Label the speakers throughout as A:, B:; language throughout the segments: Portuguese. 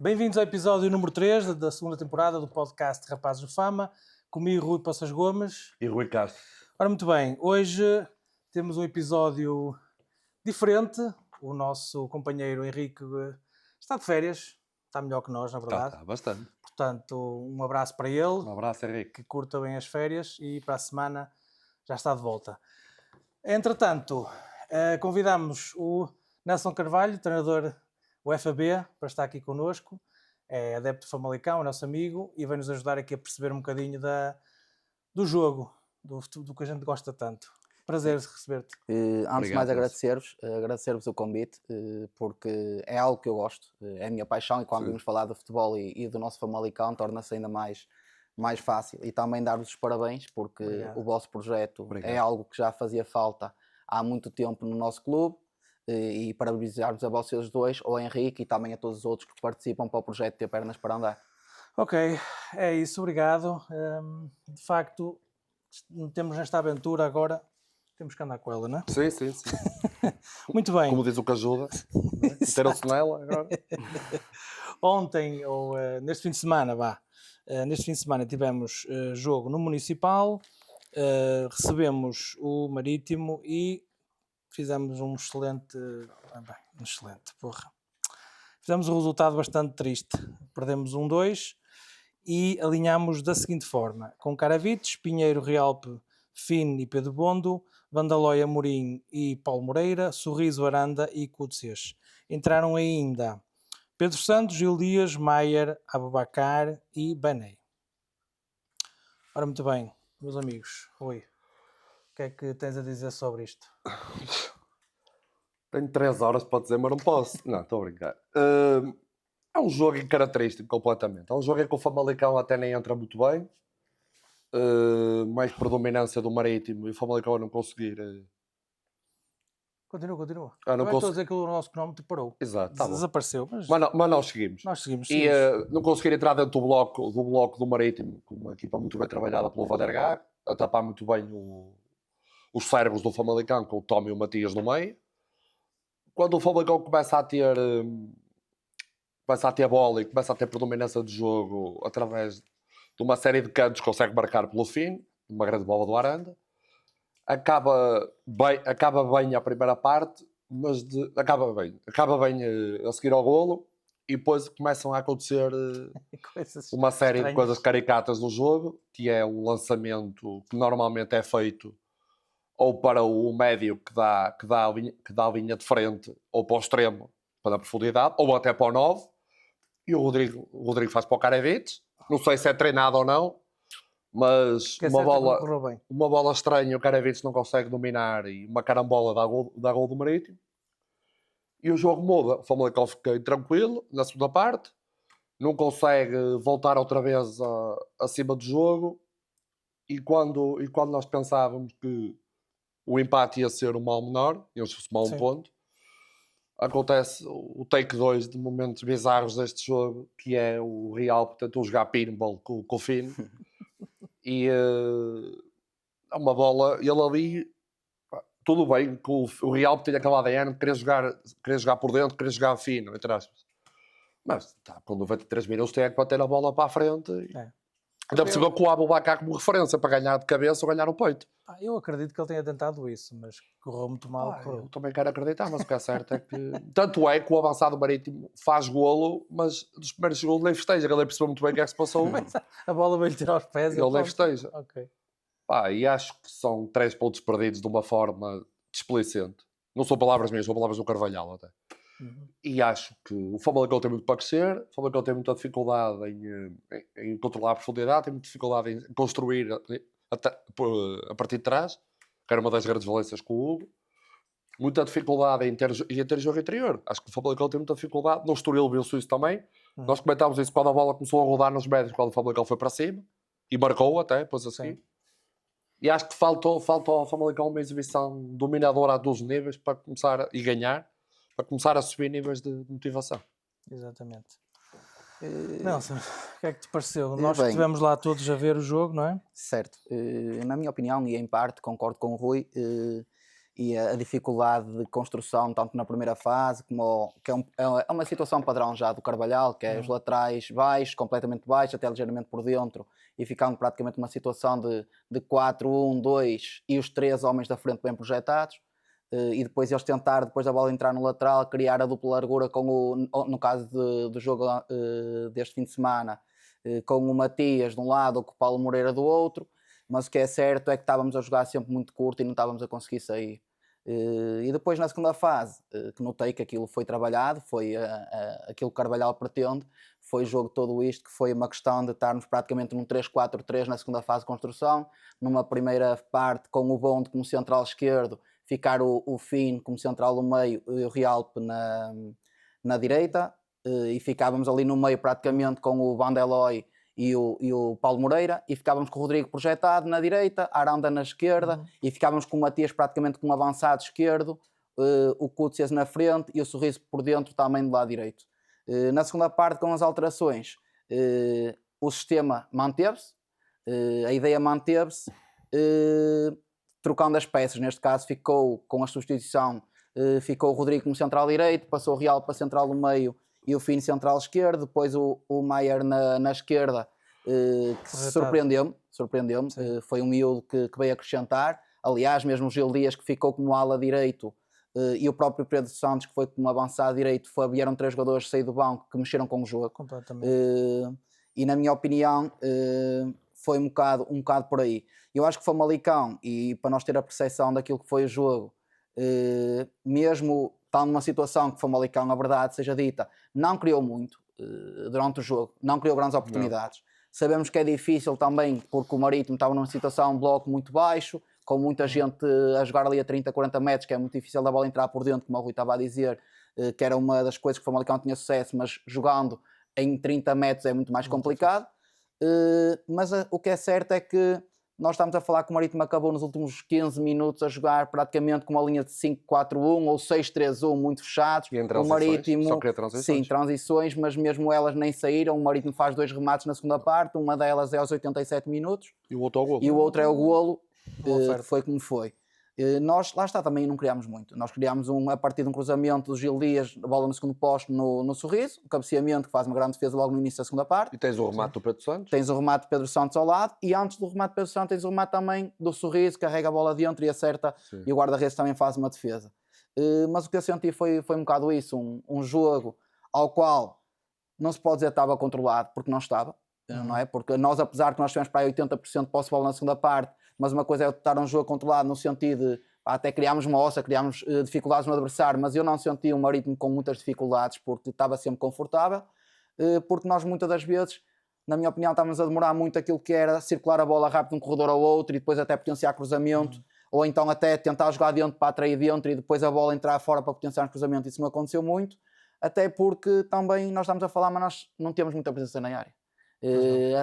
A: Bem-vindos ao episódio número 3 da segunda temporada do podcast Rapazes de Fama, comigo Rui Passas Gomes.
B: E Rui Castro.
A: Ora, muito bem, hoje temos um episódio diferente. O nosso companheiro Henrique está de férias, está melhor que nós, na verdade.
B: Está bastante.
A: Portanto, um abraço para ele.
B: Um abraço, Henrique.
A: Que curta bem as férias e para a semana já está de volta. Entretanto, convidamos o Nelson Carvalho, treinador UFAB, para estar aqui connosco. É adepto de Famalicão, é nosso amigo, e vai-nos ajudar aqui a perceber um bocadinho do jogo, do que a gente gosta tanto. Prazer receber-te.
C: Antes de mais agradecer-vos o convite, porque é algo que eu gosto, é a minha paixão, e quando vimos falar do futebol e do nosso Famalicão torna-se ainda mais fácil. E também dar-vos os parabéns, porque o vosso projeto é algo que já fazia falta há muito tempo no nosso clube, e parabenizar-vos a vocês dois, ao Henrique e também a todos os outros que participam para o projeto Ter Pernas para Andar.
A: Ok, é isso, obrigado. De facto, temos nesta aventura agora, temos que andar com ela, não é?
B: Sim.
A: Muito bem.
B: Como diz o que ajuda, meteram-se nela agora.
A: Ontem, ou neste fim de semana, neste fim de semana tivemos jogo no Municipal, recebemos o Marítimo e fizemos um excelente, fizemos um resultado bastante triste. Perdemos 1-2 e alinhámos da seguinte forma: com Caravites, Pinheiro, Realpe, Finn e Pedro Bondo, Vandalóia, Amorim e Paulo Moreira, Sorriso, Aranda e Cútcias. Entraram ainda Pedro Santos, Gil Dias, Maier, Abubacar e Banei. Ora, muito bem, meus amigos. Oi. O que é que tens a dizer sobre isto?
B: Tenho 3 horas para dizer, mas não posso. Não, estou a brincar. É um jogo incaracterístico completamente. É um jogo em que o Famalicão até nem entra muito bem. Mais predominância do Marítimo e o Famalicão a não conseguir.
A: Continua.
B: Não
A: estou a dizer que o nosso cronómetro parou.
B: Exato, tá
A: desapareceu, mas
B: nós seguimos.
A: Nós seguimos.
B: E não conseguir entrar dentro do bloco do Marítimo, com uma equipa muito bem trabalhada pelo Vandergaard, a tapar muito bem os cérebros do Famalicão, com o Tom e o Matias no meio. Quando o Famalicão começa a ter bola e começa a ter predominância de jogo através de uma série de cantos, consegue marcar pelo fim, uma grande bola do Aranda. Acaba bem a primeira parte, mas acaba bem a seguir ao golo, e depois começam a acontecer uma série de coisas caricatas no jogo, que é um lançamento que normalmente é feito ou para o médio que dá a linha de frente, ou para o extremo, para a profundidade, ou até para o 9, e o Rodrigo faz para o Caravites. Não sei se é treinado ou não, mas uma bola estranha, o Caravites não consegue dominar, e uma carambola dá gol do Marítimo. E o jogo muda. O Famalicão fica tranquilo na segunda parte, não consegue voltar outra vez acima do jogo, e quando nós pensávamos que o empate ia ser o mal menor, iam-se somar um ponto, acontece o take 2 de momentos bizarros deste jogo, que é o Real tentou jogar pinball com o Finn, e é uma bola, ele ali, tudo bem, que o Real tinha aquela ADN, queria jogar por dentro, queria jogar fino, entre aspas. Mas com 93 minutos tem que bater a bola para a frente. Ainda por cima com o Abubacar como referência para ganhar de cabeça ou ganhar o peito.
A: Eu acredito que ele tenha tentado isso, mas correu muito mal.
B: Eu também quero acreditar, mas o que é certo é que... Tanto é que o avançado Marítimo faz golo, mas dos primeiros segundos nem festeja, que ele percebeu muito bem o que é que se passou.
A: A bola veio-lhe tirar aos pés.
B: Ele nem festeja.
A: Ok.
B: E acho que são 3 pontos perdidos de uma forma displicente. Não são palavras minhas, são palavras do Carvalhal até. E acho que o Famalicão tem muito para crescer, o Famalicão tem muita dificuldade em controlar a profundidade, tem muita dificuldade em construir a partir de trás, que era uma das grandes valências com o Hugo. Muita dificuldade em ter jogo interior. Acho que o Famalicão tem muita dificuldade. No Estoril viu-se isso também. Nós comentámos isso quando a bola começou a rodar nos médios, quando o Famalicão foi para cima, e marcou até, depois assim. E acho que faltou ao Famalicão uma exibição dominadora a 12 níveis para começar a ganhar, para começar a subir níveis de motivação.
A: Exatamente. Nelson, o que é que te pareceu? Nós estivemos lá todos a ver o jogo, não é?
C: Certo. Na minha opinião, e em parte concordo com o Rui, e a dificuldade de construção, tanto na primeira fase, como que é uma situação padrão já do Carvalhal, que é os laterais baixos, completamente baixos, até ligeiramente por dentro, e ficando praticamente uma situação de 4-1-2 e os 3 homens da frente bem projetados. E depois eles tentar, depois da bola entrar no lateral, criar a dupla largura no caso do jogo deste fim de semana, com o Matias de um lado ou com o Paulo Moreira do outro, mas o que é certo é que estávamos a jogar sempre muito curto e não estávamos a conseguir sair. E depois na segunda fase, que notei que aquilo foi trabalhado, foi aquilo que o Carvalhal pretende, foi o jogo todo isto, que foi uma questão de estarmos praticamente num 3-4-3 na segunda fase de construção, numa primeira parte com o Bond como central esquerdo, ficar o Finn como central no meio e o Rialp na direita, e ficávamos ali no meio praticamente com o Vandeloy e o Paulo Moreira, e ficávamos com o Rodrigo projetado na direita, a Aranda na esquerda, e ficávamos com o Matias praticamente com um avançado esquerdo, o Kutzias na frente e o Sorriso por dentro também do lado direito. Na segunda parte, com as alterações, o sistema manteve-se, a ideia manteve-se, trocando as peças. Neste caso ficou com a substituição, ficou o Rodrigo como central direito, passou o Real para central do meio e o Finn central esquerdo, depois o Maier na esquerda, que surpreendeu-me, foi um miúdo que veio acrescentar. Aliás, mesmo o Gil Dias, que ficou como ala direito, e o próprio Pedro Santos, que foi como avançado direito, vieram 3 jogadores sair do banco que mexeram com o jogo.
A: Completamente.
C: E na minha opinião foi um bocado por aí. Eu acho que o Famalicão, e para nós ter a percepção daquilo que foi o jogo, mesmo estando numa situação que o Famalicão, a verdade seja dita, não criou muito durante o jogo, não criou grandes oportunidades. Não. Sabemos que é difícil também, porque o Marítimo estava numa situação de bloco muito baixo, com muita gente a jogar ali a 30, 40 metros, que é muito difícil da bola entrar por dentro, como o Rui estava a dizer, que era uma das coisas que o Famalicão tinha sucesso, mas jogando em 30 metros é muito mais complicado. Mas o que é certo é que nós estamos a falar que o Marítimo acabou nos últimos 15 minutos a jogar praticamente com uma linha de 5-4-1 ou 6-3-1 muito fechados.
B: E em transições? O Marítimo, só queria transições?
C: Sim, transições, mas mesmo elas nem saíram. O Marítimo faz 2 remates na segunda parte, uma delas é aos 87 minutos.
B: E o outro é o golo.
C: E o outro é o golo, foi como foi. Nós, lá está, também não criámos muito. Nós criámos a partir de um cruzamento do Gil Dias, a bola no segundo posto no Sorriso, o cabeceamento que faz uma grande defesa logo no início da segunda parte.
B: E tens o remate do Pedro Santos.
C: Tens o remate de Pedro Santos ao lado, e antes do remate de Pedro Santos tens o remate também do Sorriso, carrega a bola dentro e acerta. Sim. E o guarda-redes também faz uma defesa. Mas o que eu senti foi um bocado isso, um jogo ao qual não se pode dizer que estava controlado, porque não estava. Não é? Porque nós, apesar que nós tivemos para aí 80% de posse de bola na segunda parte, mas uma coisa é estar um jogo controlado no sentido de até criámos uma ossa, criámos dificuldades no adversário, mas eu não senti um Marítimo com muitas dificuldades porque estava sempre confortável, porque nós muitas das vezes, na minha opinião, estávamos a demorar muito aquilo que era circular a bola rápido de um corredor ao outro e depois até potenciar cruzamento, ou então até tentar jogar dentro para atrair dentro e depois a bola entrar fora para potenciar um cruzamento. Isso não aconteceu muito, até porque também nós estamos a falar, mas nós não temos muita presença na área.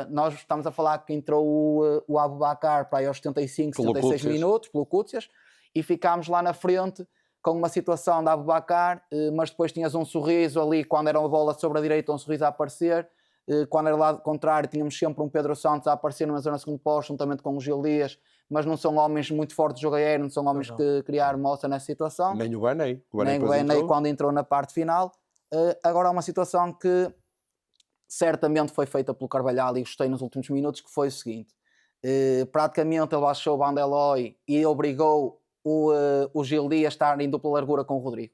C: Nós estamos a falar que entrou o Aboubakar para aí aos 75, 76 minutos pelo Kutzias, e ficámos lá na frente com uma situação de Aboubakar, mas depois tinhas um Sorriso ali quando era uma bola sobre a direita, um Sorriso a aparecer, quando era lado contrário tínhamos sempre um Pedro Santos a aparecer numa zona segundo posto, juntamente com o Gil Dias, mas não são homens muito fortes de jogo aéreo, não são homens que criaram moça nessa situação.
B: Nem o Benei.
C: Nem o Benei quando entrou na parte final. Agora há uma situação que certamente foi feita pelo Carvalhal e gostei nos últimos minutos, que foi o seguinte: praticamente ele baixou o Vandeloy e obrigou o Gil Dias a estar em dupla largura com o Rodrigo,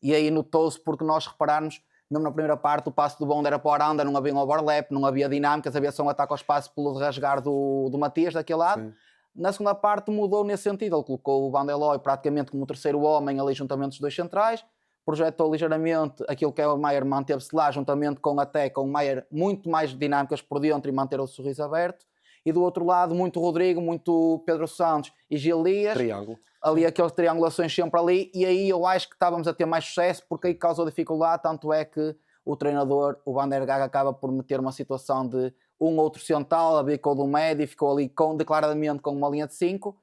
C: e aí notou-se, porque nós repararmos, mesmo na primeira parte o passo do Bond era para o Aranda, não havia um overlap, não havia dinâmicas, havia só um ataque ao espaço pelo rasgar do Matias daquele lado. Sim. Na segunda parte mudou nesse sentido, ele colocou o Vandeloy praticamente como o terceiro homem ali juntamente dos 2 centrais, projetou ligeiramente aquilo que é o Maier, manteve-se lá juntamente com o Maier muito mais dinâmicas por dentro e manter o Sorriso aberto, e do outro lado muito Rodrigo, muito Pedro Santos e Gil Dias.
B: Triângulo.
C: Ali aquelas triangulações sempre ali, e aí eu acho que estávamos a ter mais sucesso, porque aí causou dificuldade, tanto é que o treinador, o Van der Gaag, acaba por meter uma situação de um outro central, abdicou do médio e ficou ali declaradamente com uma linha de 5,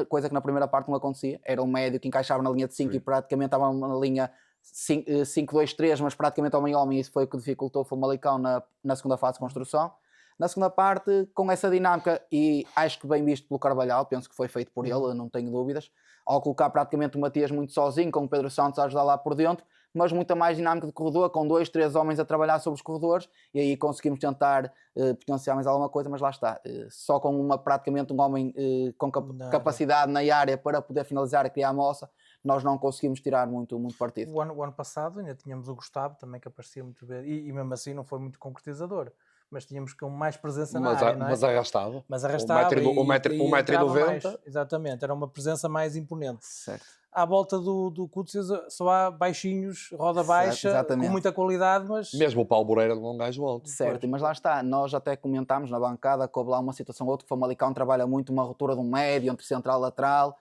C: coisa que na primeira parte não acontecia. Era um médio que encaixava na linha de 5 e praticamente estava na linha 5-2-3, mas praticamente homem-homem, e isso foi o que dificultou o Famalicão na segunda fase de construção. Na segunda parte, com essa dinâmica, e acho que bem visto pelo Carvalhal, penso que foi feito por ele, não tenho dúvidas, ao colocar praticamente o Matias muito sozinho, com o Pedro Santos a ajudar lá por dentro, mas muita mais dinâmica de corredor, com 2, 3 homens a trabalhar sobre os corredores, e aí conseguimos tentar potenciar mais alguma coisa, mas lá está. Só com praticamente um homem com capacidade na área para poder finalizar e criar a moça, nós não conseguimos tirar muito partido.
A: O ano passado ainda tínhamos o Gustavo, também que aparecia muito bem, e mesmo assim não foi muito concretizador. Mas tínhamos com mais presença na área, não é?
B: Mas arrastava.
A: Mas arrastava
B: um metro e
A: entrava
B: 90.
A: mais. Exatamente, era uma presença mais imponente.
C: Certo.
A: À volta do Kutzias só há baixinhos, roda baixa,
C: exatamente.
A: com muita qualidade, mas...
B: Mesmo o Paulo Moreira não é um gajo alto.
C: Certo, mas lá está, nós até comentámos na bancada que houve lá uma situação ou outra que o Famalicão trabalha muito uma ruptura de um médio entre central e lateral,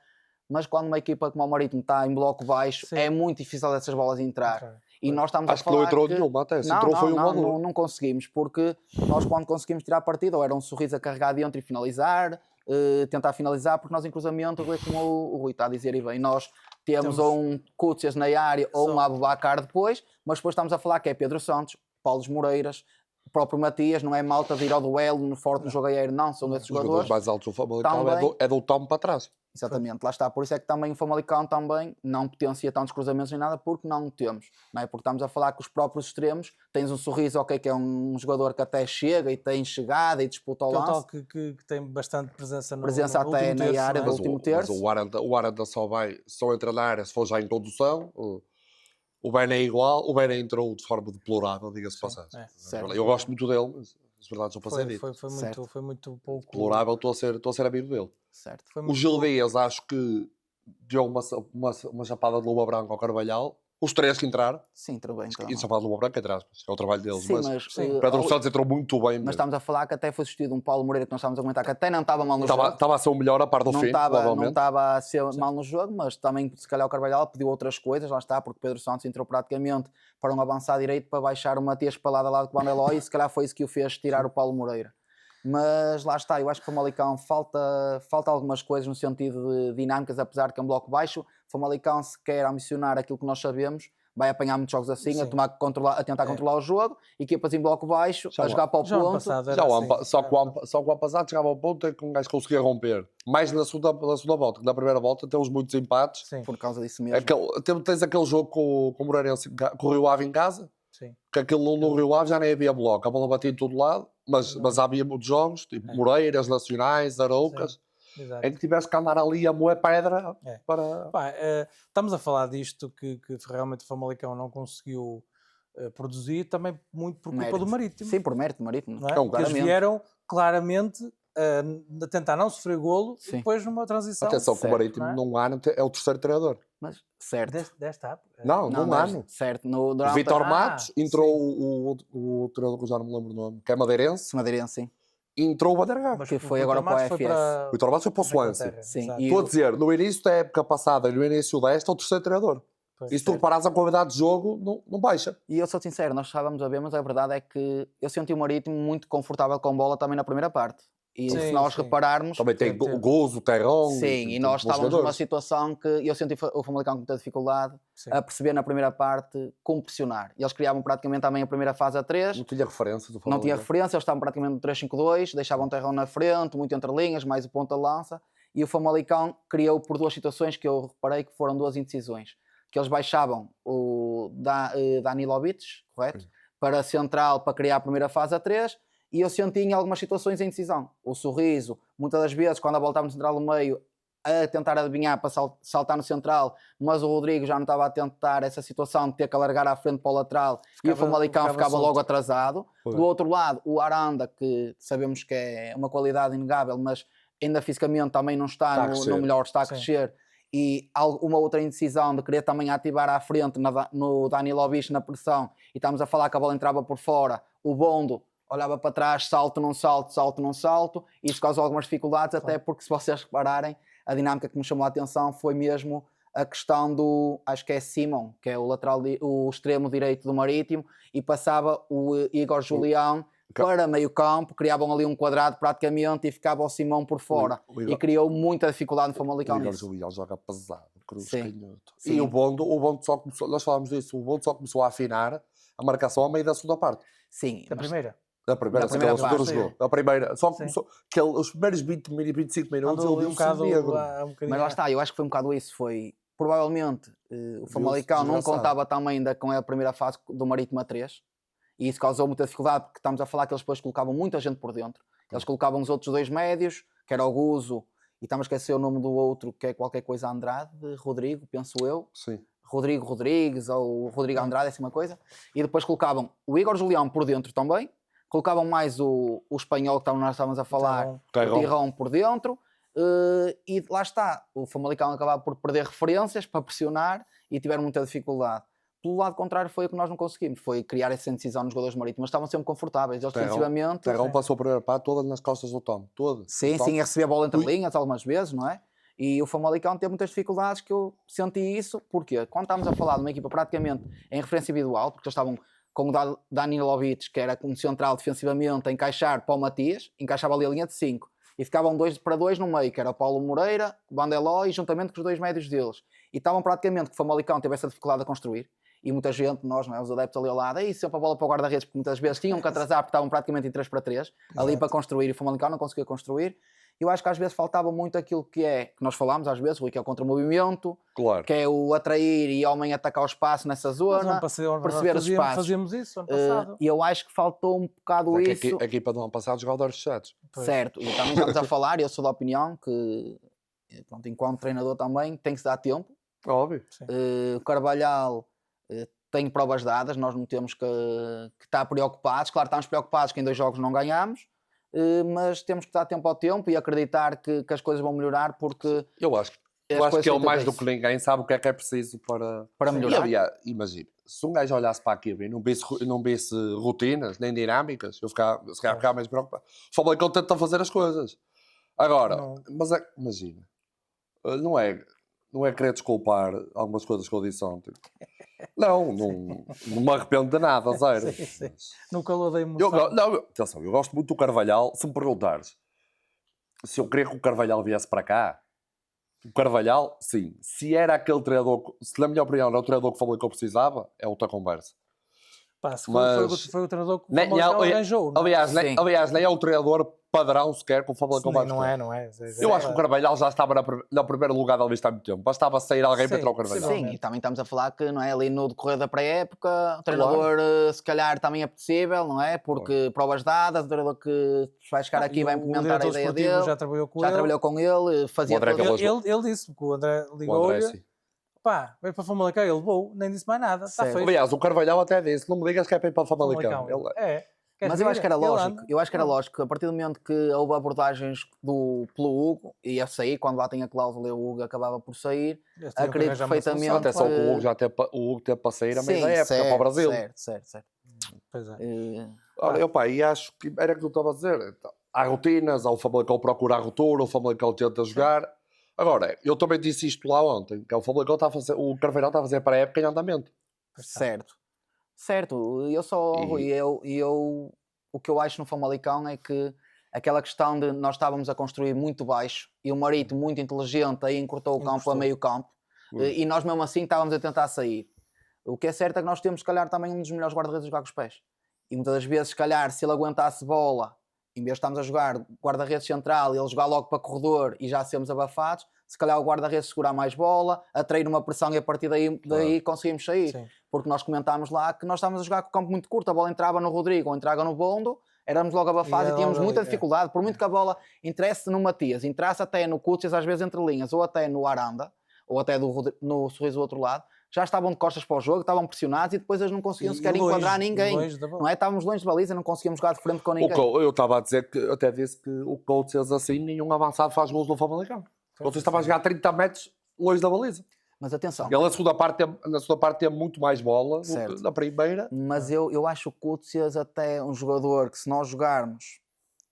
C: mas quando uma equipa como o Marítimo está em bloco baixo,
A: Sim.
C: É muito difícil dessas bolas entrar. E nós estamos
B: Acho
C: a falar
B: que não entrou nenhuma até, se entrou foi um valor.
C: não conseguimos, porque nós quando conseguimos tirar partido, ou era um sorriso a carregar dentro e finalizar, tentar finalizar, porque nós em cruzamento, como o Rui está a dizer, e bem, nós temos ou um Kutzias na área ou um Abubacar depois, mas depois estamos a falar que é Pedro Santos, Paulo Moreiras, o próprio Matias, não é malta de ir ao duelo no forte no jogo aéreo, não, são esses jogadores
B: mais altos do Famalicão é do tomo para trás.
C: Exatamente, lá está, por isso é que também o Famalicão também não potencia tantos cruzamentos nem nada, porque não temos, não é? Porque estamos a falar que os próprios extremos, tens um sorriso, ok, que é um jogador que até chega e tem chegada e disputa o lance.
A: Que tem bastante presença no
C: até
A: último terço,
C: na área do último terço.
B: Mas o Aranda só entra na área se for já em condução. O Bené é igual, o Bené entrou de forma deplorável, diga-se passagem. Eu gosto muito dele, mas as verdades são para ser ditas.
A: Foi muito pouco...
B: Deplorável, estou a ser amigo dele.
C: Certo.
B: O Gil Dias acho que deu uma chapada de luva branca ao Carvalhal. Os três que entraram.
C: Sim, entrou bem.
B: E chapada de luva branca atrás, é o trabalho deles.
C: Sim,
B: mas Pedro Santos entrou muito bem.
C: Mas estamos a falar que até foi assistido um Paulo Moreira que nós estávamos a comentar que até não estava mal no jogo.
B: Estava a ser o melhor a par do fim, provavelmente.
C: Não estava a ser mal no jogo, mas também se calhar o Carvalhal pediu outras coisas, lá está, porque Pedro Santos entrou praticamente para um avançar direito para baixar o Matias para lado a lado com o Vanderlei e se calhar foi isso que o fez tirar o Paulo Moreira. Mas lá está, eu acho que o Famalicão falta algumas coisas no sentido de dinâmicas, apesar de que é um bloco baixo. O Famalicão, se quer ambicionar aquilo que nós sabemos, vai apanhar muitos jogos assim, a tentar controlar o jogo, equipas em bloco baixo, a jogar para o ponto.
B: Só que o ano passado chegava ao ponto em que um gajo conseguia romper. Mais na segunda volta, que na primeira volta temos muitos empates.
C: Sim. Por causa disso mesmo.
B: Tens aquele jogo com o Moreirense, com o Rio Ave em casa,
A: Sim.
B: que aquilo no Rio Ave já nem havia bloco, a bola batia em todo lado, mas havia muitos jogos, tipo Moreiras, Nacionais, Aroucas, em que tivesse que andar ali a moer pedra para...
A: Estamos a falar disto que realmente o Famalicão não conseguiu produzir, também muito por culpa do Marítimo.
C: Sim, por mérito do Marítimo.
A: Não é? Porque eles vieram claramente a tentar não sofrer golo e depois numa transição.
B: Atenção que o Marítimo num ano é o terceiro treinador.
C: Mas, certo.
A: Desta época?
B: Não, num ano.
C: Certo.
B: O Vítor Matos entrou o treinador que eu já não me lembro o nome, que é madeirense.
C: Madeirense, sim.
B: Entrou o Badergá.
C: Que foi agora para o AFS.
B: O Vítor Matos foi para o Swansea.
C: Sim.
B: Estou a dizer, no início da época passada e no início desta, é o terceiro treinador. E se tu reparas a qualidade de jogo, não baixa.
C: E eu sou sincero, nós estávamos a ver, mas a verdade é que eu senti o Marítimo muito confortável com bola também na primeira parte. E se nós repararmos...
B: Também tem o Gozo, o Terrão...
C: Sim, e nós estávamos numa situação que eu senti o Famalicão com muita dificuldade a perceber na primeira parte como pressionar. E eles criavam praticamente também a primeira fase a 3.
B: Não tinha referência do Famalicão.
C: Não tinha referência, eles estavam praticamente no 3-5-2, deixavam o Terrão na frente, muito entre linhas, mais o ponta-lança. E o Famalicão criou por duas situações que eu reparei que foram duas indecisões. Que eles baixavam o Danilovic, correto? Para a central, para criar a primeira fase a 3. E eu senti em algumas situações a indecisão. O Sorriso, muitas das vezes, quando a bola estava no central no meio, a tentar adivinhar para saltar no central, mas o Rodrigo já não estava a tentar essa situação de ter que alargar à frente para o lateral e o Famalicão ficava logo atrasado. Do outro lado, o Aranda, que sabemos que é uma qualidade inegável, mas ainda fisicamente também não está no melhor, está a crescer. E uma outra indecisão de querer também ativar à frente no Danilovic na pressão, e estamos a falar que a bola entrava por fora, o Bondo olhava para trás, salto, não salto, e isso causou algumas dificuldades, até porque se vocês repararem, a dinâmica que me chamou a atenção foi mesmo a questão do, acho que é Simon, que é o extremo direito do Marítimo, e passava o Igor Julião para meio campo, criavam ali um quadrado praticamente e ficava o Simão por fora. E criou muita dificuldade no Famalicão nisso.
B: O Igor joga pesado, cruz, canhoto. E o Bondo só começou, nós falámos disso, o Bondo só começou a afinar a marcação ao meio da segunda parte.
C: Sim.
A: Da primeira?
B: A primeira,
C: Da primeira
B: segunda
C: parte,
B: jogou. A primeira, só
A: Sim.
B: começou, os primeiros 20 minutos, 25 minutos,
A: Andou
B: ele
A: ali um
B: viu-se
A: bocado,
B: negro.
A: um bocadinho.
C: Mas lá está, eu acho que foi um bocado isso. Foi provavelmente o Famalicão não
B: desgraçado.
C: contava também ainda com a primeira fase do Marítimo a 3 e isso causou muita dificuldade porque estamos a falar que eles depois colocavam muita gente por dentro. Eles colocavam os outros dois médios, que era o Guzo, e estamos a esquecer o nome do outro, que é qualquer coisa Andrade, Rodrigo, penso eu.
B: Sim.
C: Rodrigo Rodrigues ou Rodrigo Andrade, assim uma coisa. E depois colocavam o Igor Julião por dentro também. Colocavam mais o espanhol que nós estávamos a falar, o Tirão por dentro. E lá está, o Famalicão acabava por perder referências para pressionar e tiveram muita dificuldade. Pelo lado contrário foi o que nós não conseguimos, foi criar essa indecisão nos jogadores marítimos, estavam sempre confortáveis, eles defensivamente...
B: Terrão passou a primeira parte todas nas costas do Tom, todas.
C: Sim, sim, a receber a bola entre linhas algumas vezes, não é? E o Famalicão teve muitas dificuldades que eu senti isso, porque quando estávamos a falar de uma equipa praticamente em referência individual, porque eles estavam com o Danilovic, que era como central defensivamente, a encaixar para o Matias, encaixava ali a linha de 5, e ficavam 2 para 2 no meio, que era o Paulo Moreira, o Bandeló, e juntamente com os dois médios deles. E estavam praticamente, que o Famalicão teve essa dificuldade a construir, e muita gente, nós, não é, os adeptos ali ao lado, e sempre a bola para o guarda-redes, porque muitas vezes tinham que atrasar, porque estavam praticamente em 3 para 3, ali para construir, e o Famalicão não conseguia construir. Eu acho que às vezes faltava muito aquilo que nós falámos às vezes, que é o contra-movimento,
B: Claro.
C: que é o atrair e homem atacar o espaço nessa zona, perceber os espaços.
A: Fazíamos isso ano passado.
C: E eu acho que faltou um bocado isso.
B: A equipa do ano passado jogava de fechados.
C: Certo, e também estamos a falar, e eu sou da opinião que, pronto, enquanto treinador também, tem que se dar tempo.
B: Óbvio.
C: O Carvalhal tem provas dadas, nós não temos que estar preocupados. Claro, estamos preocupados que em 2 jogos não ganhamos, mas temos que dar tempo ao tempo e acreditar que as coisas vão melhorar, porque
B: eu acho que ele mais do que ninguém sabe o que é preciso para
C: melhorar.
B: E, aliás, imagina, se um gajo olhasse para aquilo e não visse rotinas nem dinâmicas, eu ficava mais preocupado. O Famalicão tenta fazer as coisas. Agora, mas imagina, não é querer desculpar algumas coisas que eu disse ontem. Não me arrependo de nada, zero.
A: Sim. No calor da emoção.
B: Atenção, eu gosto muito do Carvalhal. Se me perguntares se eu queria que o Carvalhal viesse para cá, o Carvalhal, sim. Se era aquele treinador, se na minha opinião era o treinador que o Famalicão precisava, é outra conversa.
A: Pá, foi o treinador que o Famalicão arranjou.
B: Aliás, nem é o treinador padrão sequer com o Famalicão vai buscar.
A: Não é.
B: Eu acho que o Carvalhal já estava no primeiro lugar da lista há muito tempo. Bastava sair alguém para entrar o Carvalhal.
C: Sim, e também estamos a falar que não é, ali no decorrer da pré-época, o treinador se calhar também é possível, não é? Porque provas dadas, o treinador que vai chegar aqui vai implementar a ideia dele.
A: Já trabalhou com
C: ele, fazia
A: ele disse que o André ligou-lhe. Pá, veio para Famalicão, ele levou, nem disse mais nada, está feito.
B: Aliás, o Carvalhal até disse, não me digas que é para ir para o Famalicão.
C: Mas eu acho que era lógico, a partir do momento que houve abordagens pelo Hugo, ia sair, quando lá tinha a cláusula o Hugo acabava por sair, acredito perfeitamente...
B: Atenção que o Hugo teve para sair a meio da época para o Brasil.
C: Certo.
A: Pois é.
B: Olha, e acho que era o que tu estava a dizer. Há rotinas, o Famalicão procura a ruptura, o Famalicão tenta jogar... Agora, eu também disse isto lá ontem, que o Famalicão está a fazer, o Carvalhal está a fazer para a época em andamento.
C: Certo, o que eu acho no Famalicão é que aquela questão de nós estávamos a construir muito baixo e o Marítimo muito inteligente aí encurtou o campo a meio campo e nós mesmo assim estávamos a tentar sair. O que é certo é que nós temos, se calhar, também um dos melhores guarda-redes a jogar com os pés. E muitas das vezes, se calhar, se ele aguentasse bola, em vez de estarmos a jogar guarda-redes central e ele jogar logo para corredor e já sermos abafados, se calhar o guarda-redes segurar mais bola, atrair uma pressão e a partir daí conseguimos sair.
A: Sim.
C: Porque nós comentámos lá que nós estávamos a jogar com o campo muito curto, a bola entrava no Rodrigo ou entrava no Bondo, éramos logo abafados e tínhamos muita dificuldade. Por muito que a bola entrasse no Matias, entrasse até no Cúcias, às vezes entre linhas, ou até no Aranda, ou até no Sorriso do outro lado, já estavam de costas para o jogo, estavam pressionados e depois eles não conseguiam sequer enquadrar ninguém. Não é? Estávamos longe de baliza, não conseguíamos jogar de frente com ninguém.
B: Eu estava a dizer que até disse que o coach assim, nenhum avançado faz gols no Famalicão. Você estava a jogar 30 metros longe da baliza.
C: Mas atenção.
B: Ele na segunda parte tem muito mais bola do que na primeira.
C: Mas eu acho o Cúcias até um jogador que, se nós jogarmos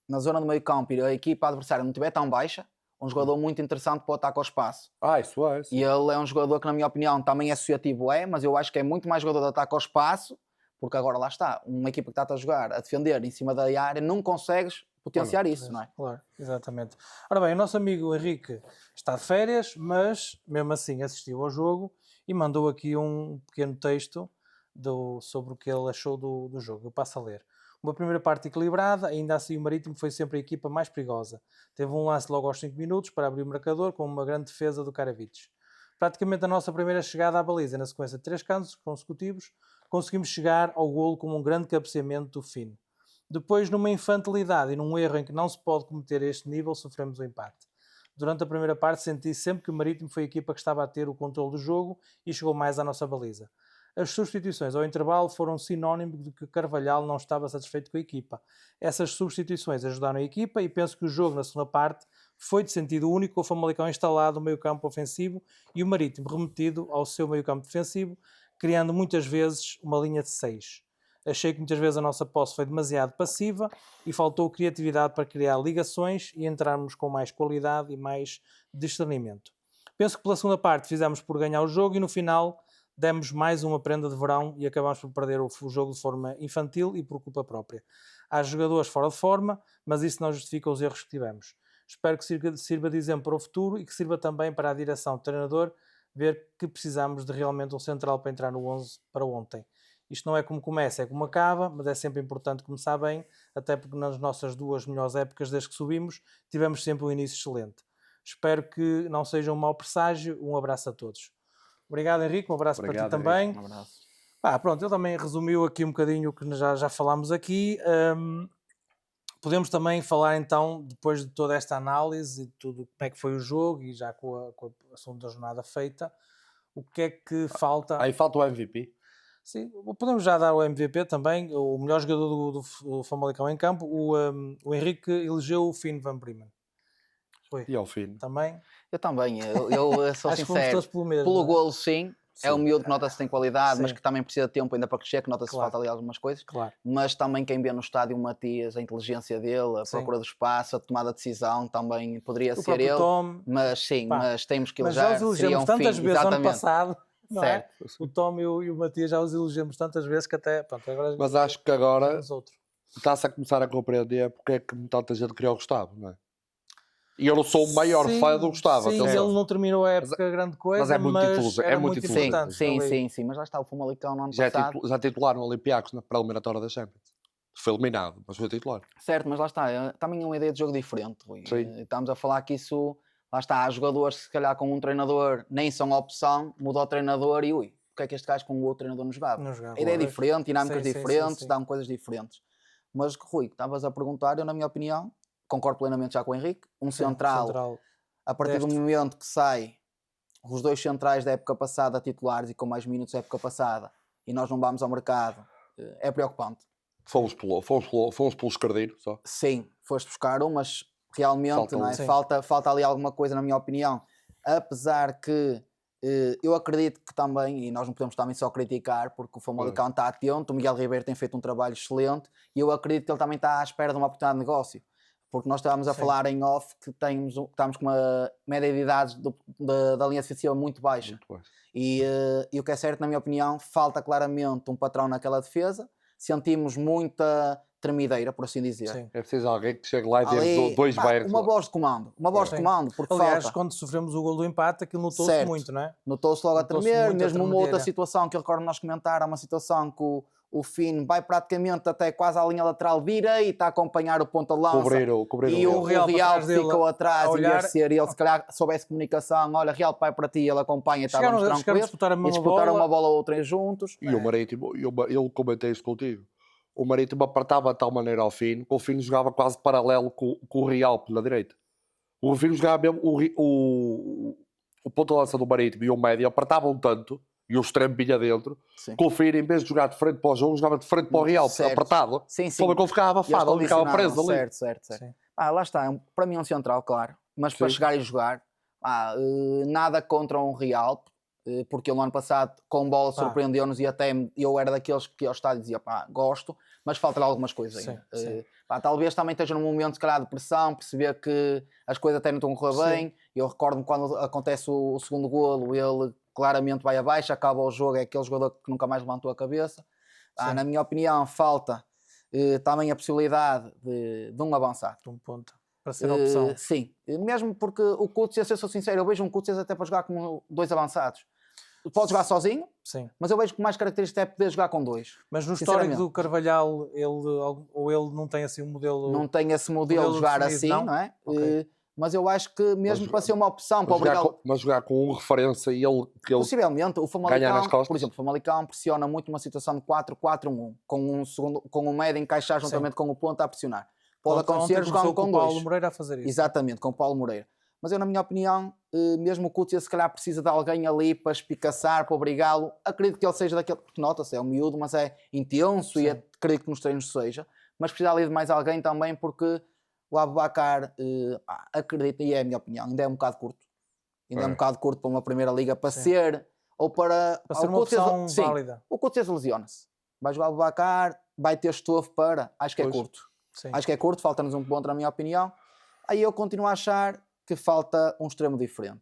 C: na zona do meio campo e a equipa adversária não estiver tão baixa, um jogador muito interessante para o ataque ao espaço.
B: Isso é.
C: E ele é um jogador que, na minha opinião, também é associativo, mas eu acho que é muito mais jogador de ataque ao espaço, porque agora lá está, uma equipa que está a jogar, a defender em cima da área, não consegues potenciar isso, não é?
A: Claro, exatamente. Ora bem, o nosso amigo Henrique está de férias, mas mesmo assim assistiu ao jogo e mandou aqui um pequeno texto sobre o que ele achou do jogo. Eu passo a ler. Uma primeira parte equilibrada, ainda assim o Marítimo foi sempre a equipa mais perigosa. Teve um lance logo aos 5 minutos para abrir o marcador com uma grande defesa do Karavic. Praticamente a nossa primeira chegada à baliza, na sequência de 3 cantos consecutivos, conseguimos chegar ao golo com um grande cabeceamento do Fino. Depois, numa infantilidade e num erro em que não se pode cometer a este nível, sofremos o empate. Durante a primeira parte senti sempre que o Marítimo foi a equipa que estava a ter o controle do jogo e chegou mais à nossa baliza. As substituições ao intervalo foram sinónimo de que Carvalhal não estava satisfeito com a equipa. Essas substituições ajudaram a equipa e penso que o jogo na segunda parte foi de sentido único, com o Famalicão instalado no meio-campo ofensivo e o Marítimo remetido ao seu meio-campo defensivo, criando muitas vezes uma linha de 6. Achei que muitas vezes a nossa posse foi demasiado passiva e faltou criatividade para criar ligações e entrarmos com mais qualidade e mais discernimento. Penso que pela segunda parte fizemos por ganhar o jogo e no final demos mais uma prenda de verão e acabamos por perder o jogo de forma infantil e por culpa própria. Há jogadores fora de forma, mas isso não justifica os erros que tivemos. Espero que sirva de exemplo para o futuro e que sirva também para a direção do treinador ver que precisamos de realmente um central para entrar no 11 para ontem. Isto não é como começa, é como acaba, mas é sempre importante começar bem, até porque nas nossas 2 melhores épocas desde que subimos, tivemos sempre um início excelente. Espero que não seja um mau presságio. Um abraço a todos. Obrigado, Henrique. Um abraço para ti também.
C: Um abraço.
A: Pronto, ele também resumiu aqui um bocadinho o que já falámos aqui. Podemos também falar então, depois de toda esta análise e tudo como é que foi o jogo e já com o assunto da jornada feita, o que é que falta?
B: Aí falta o MVP.
A: Sim, podemos já dar o MVP também, o melhor jogador do Famalicão em campo. O Henrique elegeu o Finn Van Bremen. Foi.
B: E ao fim.
A: Também?
C: Eu também, eu sou
A: Acho que fomos
C: sincero.
A: todos pelo mesmo.
C: Pelo
A: não é?
C: golo, sim. É um miúdo que nota-se tem qualidade, mas
A: Sim.
C: que também precisa de tempo ainda para crescer, que nota-se
A: Claro.
C: falta ali algumas coisas.
A: Claro.
C: Mas também quem vê no estádio o Matias, a inteligência dele, a
A: Sim.
C: procura do espaço, a tomada de decisão, também poderia
A: O
C: ser
A: próprio
C: ele.
A: Tom.
C: Mas sim,
A: Pá,
C: mas temos que
A: Mas já
C: elogiar.
A: os
C: Seria
A: elogiamos
C: um
A: tantas
C: fim,
A: vezes ano
C: exatamente.
A: passado, não é?
C: Certo.
A: O Tom e o Matias já os elogiamos tantas vezes que até. Pronto, agora
B: Mas acho que agora
A: os outros.
B: está-se a começar a compreender porque é que tanta gente queria o Gustavo, não é? E eu não sou o maior fã do Gustavo.
A: Sim,
B: atenção.
A: ele não terminou a época grande coisa,
B: mas é muito inteligente,
A: era
B: é muito
A: muito
B: inteligente.
A: importante.
C: Sim,
A: ali.
C: sim, mas lá está o Famalicão no ano
B: Já,
C: passado.
B: já titular no Olympiacos para a eliminatória da Champions. Foi eliminado, mas foi titular.
C: Certo, mas lá está, também é uma ideia de jogo diferente, Rui.
B: Sim.
C: Estamos a falar que isso, lá está, há jogadores que se calhar com um treinador nem são opção, muda o treinador e ui, o que é que este gajo com o outro treinador não jogava?
A: Não jogava.
C: A ideia é
A: Pois.
C: diferente, dinâmicas
A: Sim, sim,
C: diferentes,
A: sim, sim.
C: dão coisas diferentes. Mas, Rui, estavas a perguntar, eu na minha opinião, concordo plenamente já com o Henrique, um
A: Sim,
C: central, a partir do
A: deste.
C: momento que sai os 2 centrais da época passada titulares e com mais minutos da época passada e nós não vamos ao mercado, é preocupante.
B: Fomos pelo escardeiro só.
C: Sim, foste buscar um, mas realmente
B: Falta
C: não é?
B: um.
A: Sim.
C: falta ali alguma coisa, na minha opinião. Apesar que eu acredito que também, e nós não podemos também só criticar, porque o Famalicão está atento, o Miguel Ribeiro tem feito um trabalho excelente e eu acredito que ele também está à espera de uma oportunidade de negócio. Porque nós estávamos a
A: Sim.
C: falar em off que estamos com uma média de idades da linha defensiva muito baixa.
B: Muito bem.
C: E o que é certo, na minha opinião, falta claramente um patrão naquela defesa. Sentimos muita tremideira, por assim dizer.
A: Sim.
B: É preciso alguém que chegue lá e dê
C: Ali,
B: dois
C: pá,
B: bairros.
C: uma voz de comando,
A: Sim.
C: porque
A: Aliás,
C: falta.
A: quando sofremos o gol do empate, aquilo notou-se
C: Certo.
A: muito, não é?
C: Notou-se logo a
A: Notou-se
C: tremer,
A: muito a
C: mesmo uma outra
A: tremedeira.
C: situação que eu recordo nós comentar, uma situação que o Finn vai praticamente até quase à linha lateral direita a acompanhar o ponta de lança.
B: Cobrir
C: E o
B: o
C: Real
A: atrás dele
C: ficou atrás,
A: a
C: em
A: olhar.
C: vez de ser ele, se calhar soubesse comunicação, olha, Real vai para ti, ele acompanha, estávamos
A: Chegaram a
C: tranquilos.
A: disputar a
C: E
A: mesma
C: disputaram
A: bola.
C: uma bola ou outra juntos.
B: E o Marítimo, eu comentei isso contigo. O Marítimo apertava de tal maneira ao Fino que o Fino jogava quase paralelo com o Real pela direita. O Fino jogava mesmo, o ponto de lança do Marítimo e o médio apertavam tanto e o extremo vinha dentro,
C: Sim.
B: que o Fino, em vez de jogar de frente para o jogo, jogava de frente para o Real,
C: Certo.
B: apertado.
C: Sim, sim.
B: Só que ele ficava
C: E eles
B: abafado, ele ficava
C: condicionavam,
B: preso ali.
C: Certo.
A: Sim.
C: Lá está, para mim é um central, claro. Mas para
B: Sim.
C: chegar e jogar, nada contra um Real, porque ele no ano passado com bola
A: Pá.
C: surpreendeu-nos e até eu era daqueles que ao estádio dizia, gosto, mas falta-lhe algumas coisas
A: Sim,
C: ainda.
A: sim.
C: Talvez também esteja num momento, se calhar, de pressão, perceber que as coisas até não estão a correr
A: Sim.
C: bem. Eu recordo-me quando acontece o segundo golo, ele claramente vai abaixo, acaba o jogo, é aquele jogador que nunca mais levantou a cabeça.
A: Sim.
C: Na minha opinião, falta também a possibilidade de um avançado.
A: De um ponto. Para ser a opção.
C: Sim, mesmo porque o Coutts, se eu sou sincero, eu vejo um Coutts até para jogar como 2 avançados. pode jogar sozinho,
A: Sim.
C: mas eu vejo que mais característica é poder jogar com 2.
A: Mas no
C: Sinceramente.
A: histórico do Carvalhal, ele não tem assim um modelo.
C: Não tem esse modelo
A: modelo
C: de jogar
A: definido,
C: assim,
A: não?
C: não é?
A: Ok.
C: Mas eu acho que mesmo
B: Mas
C: para ser uma opção para obrigá-lo...
B: Mas jogar com um referência e ele
C: Possivelmente, o
B: ganhar nas
C: Famalicão,
B: costas.
C: por exemplo, o Famalicão pressiona muito uma situação de 4-4-1, com um médio encaixar juntamente com o ponto a pressionar. Pode acontecer
A: Ontem
C: jogando
A: começou
C: com
A: o Paulo
C: 2.
A: Moreira a fazer isso.
C: Exatamente, com o Paulo Moreira. Mas eu, na minha opinião, mesmo o Cútia se calhar precisa de alguém ali para espicaçar, para obrigá-lo. Acredito que ele seja daquele, porque nota-se, é um miúdo, mas é intenso e acredito que nos treinos seja. Mas precisa ali de mais alguém também, porque o Aboubakar, acredito, e é a minha opinião, ainda é um bocado curto. Ainda é um bocado curto para uma primeira liga, para ser, ou para...
A: Para ser uma opção válida.
C: O Cútia lesiona-se. Vai jogar o Aboubakar, vai ter estofo para... Acho que é curto.
A: Sim.
C: Acho que é curto, falta-nos um ponto, na minha opinião. Aí eu continuo a achar que falta um extremo diferente.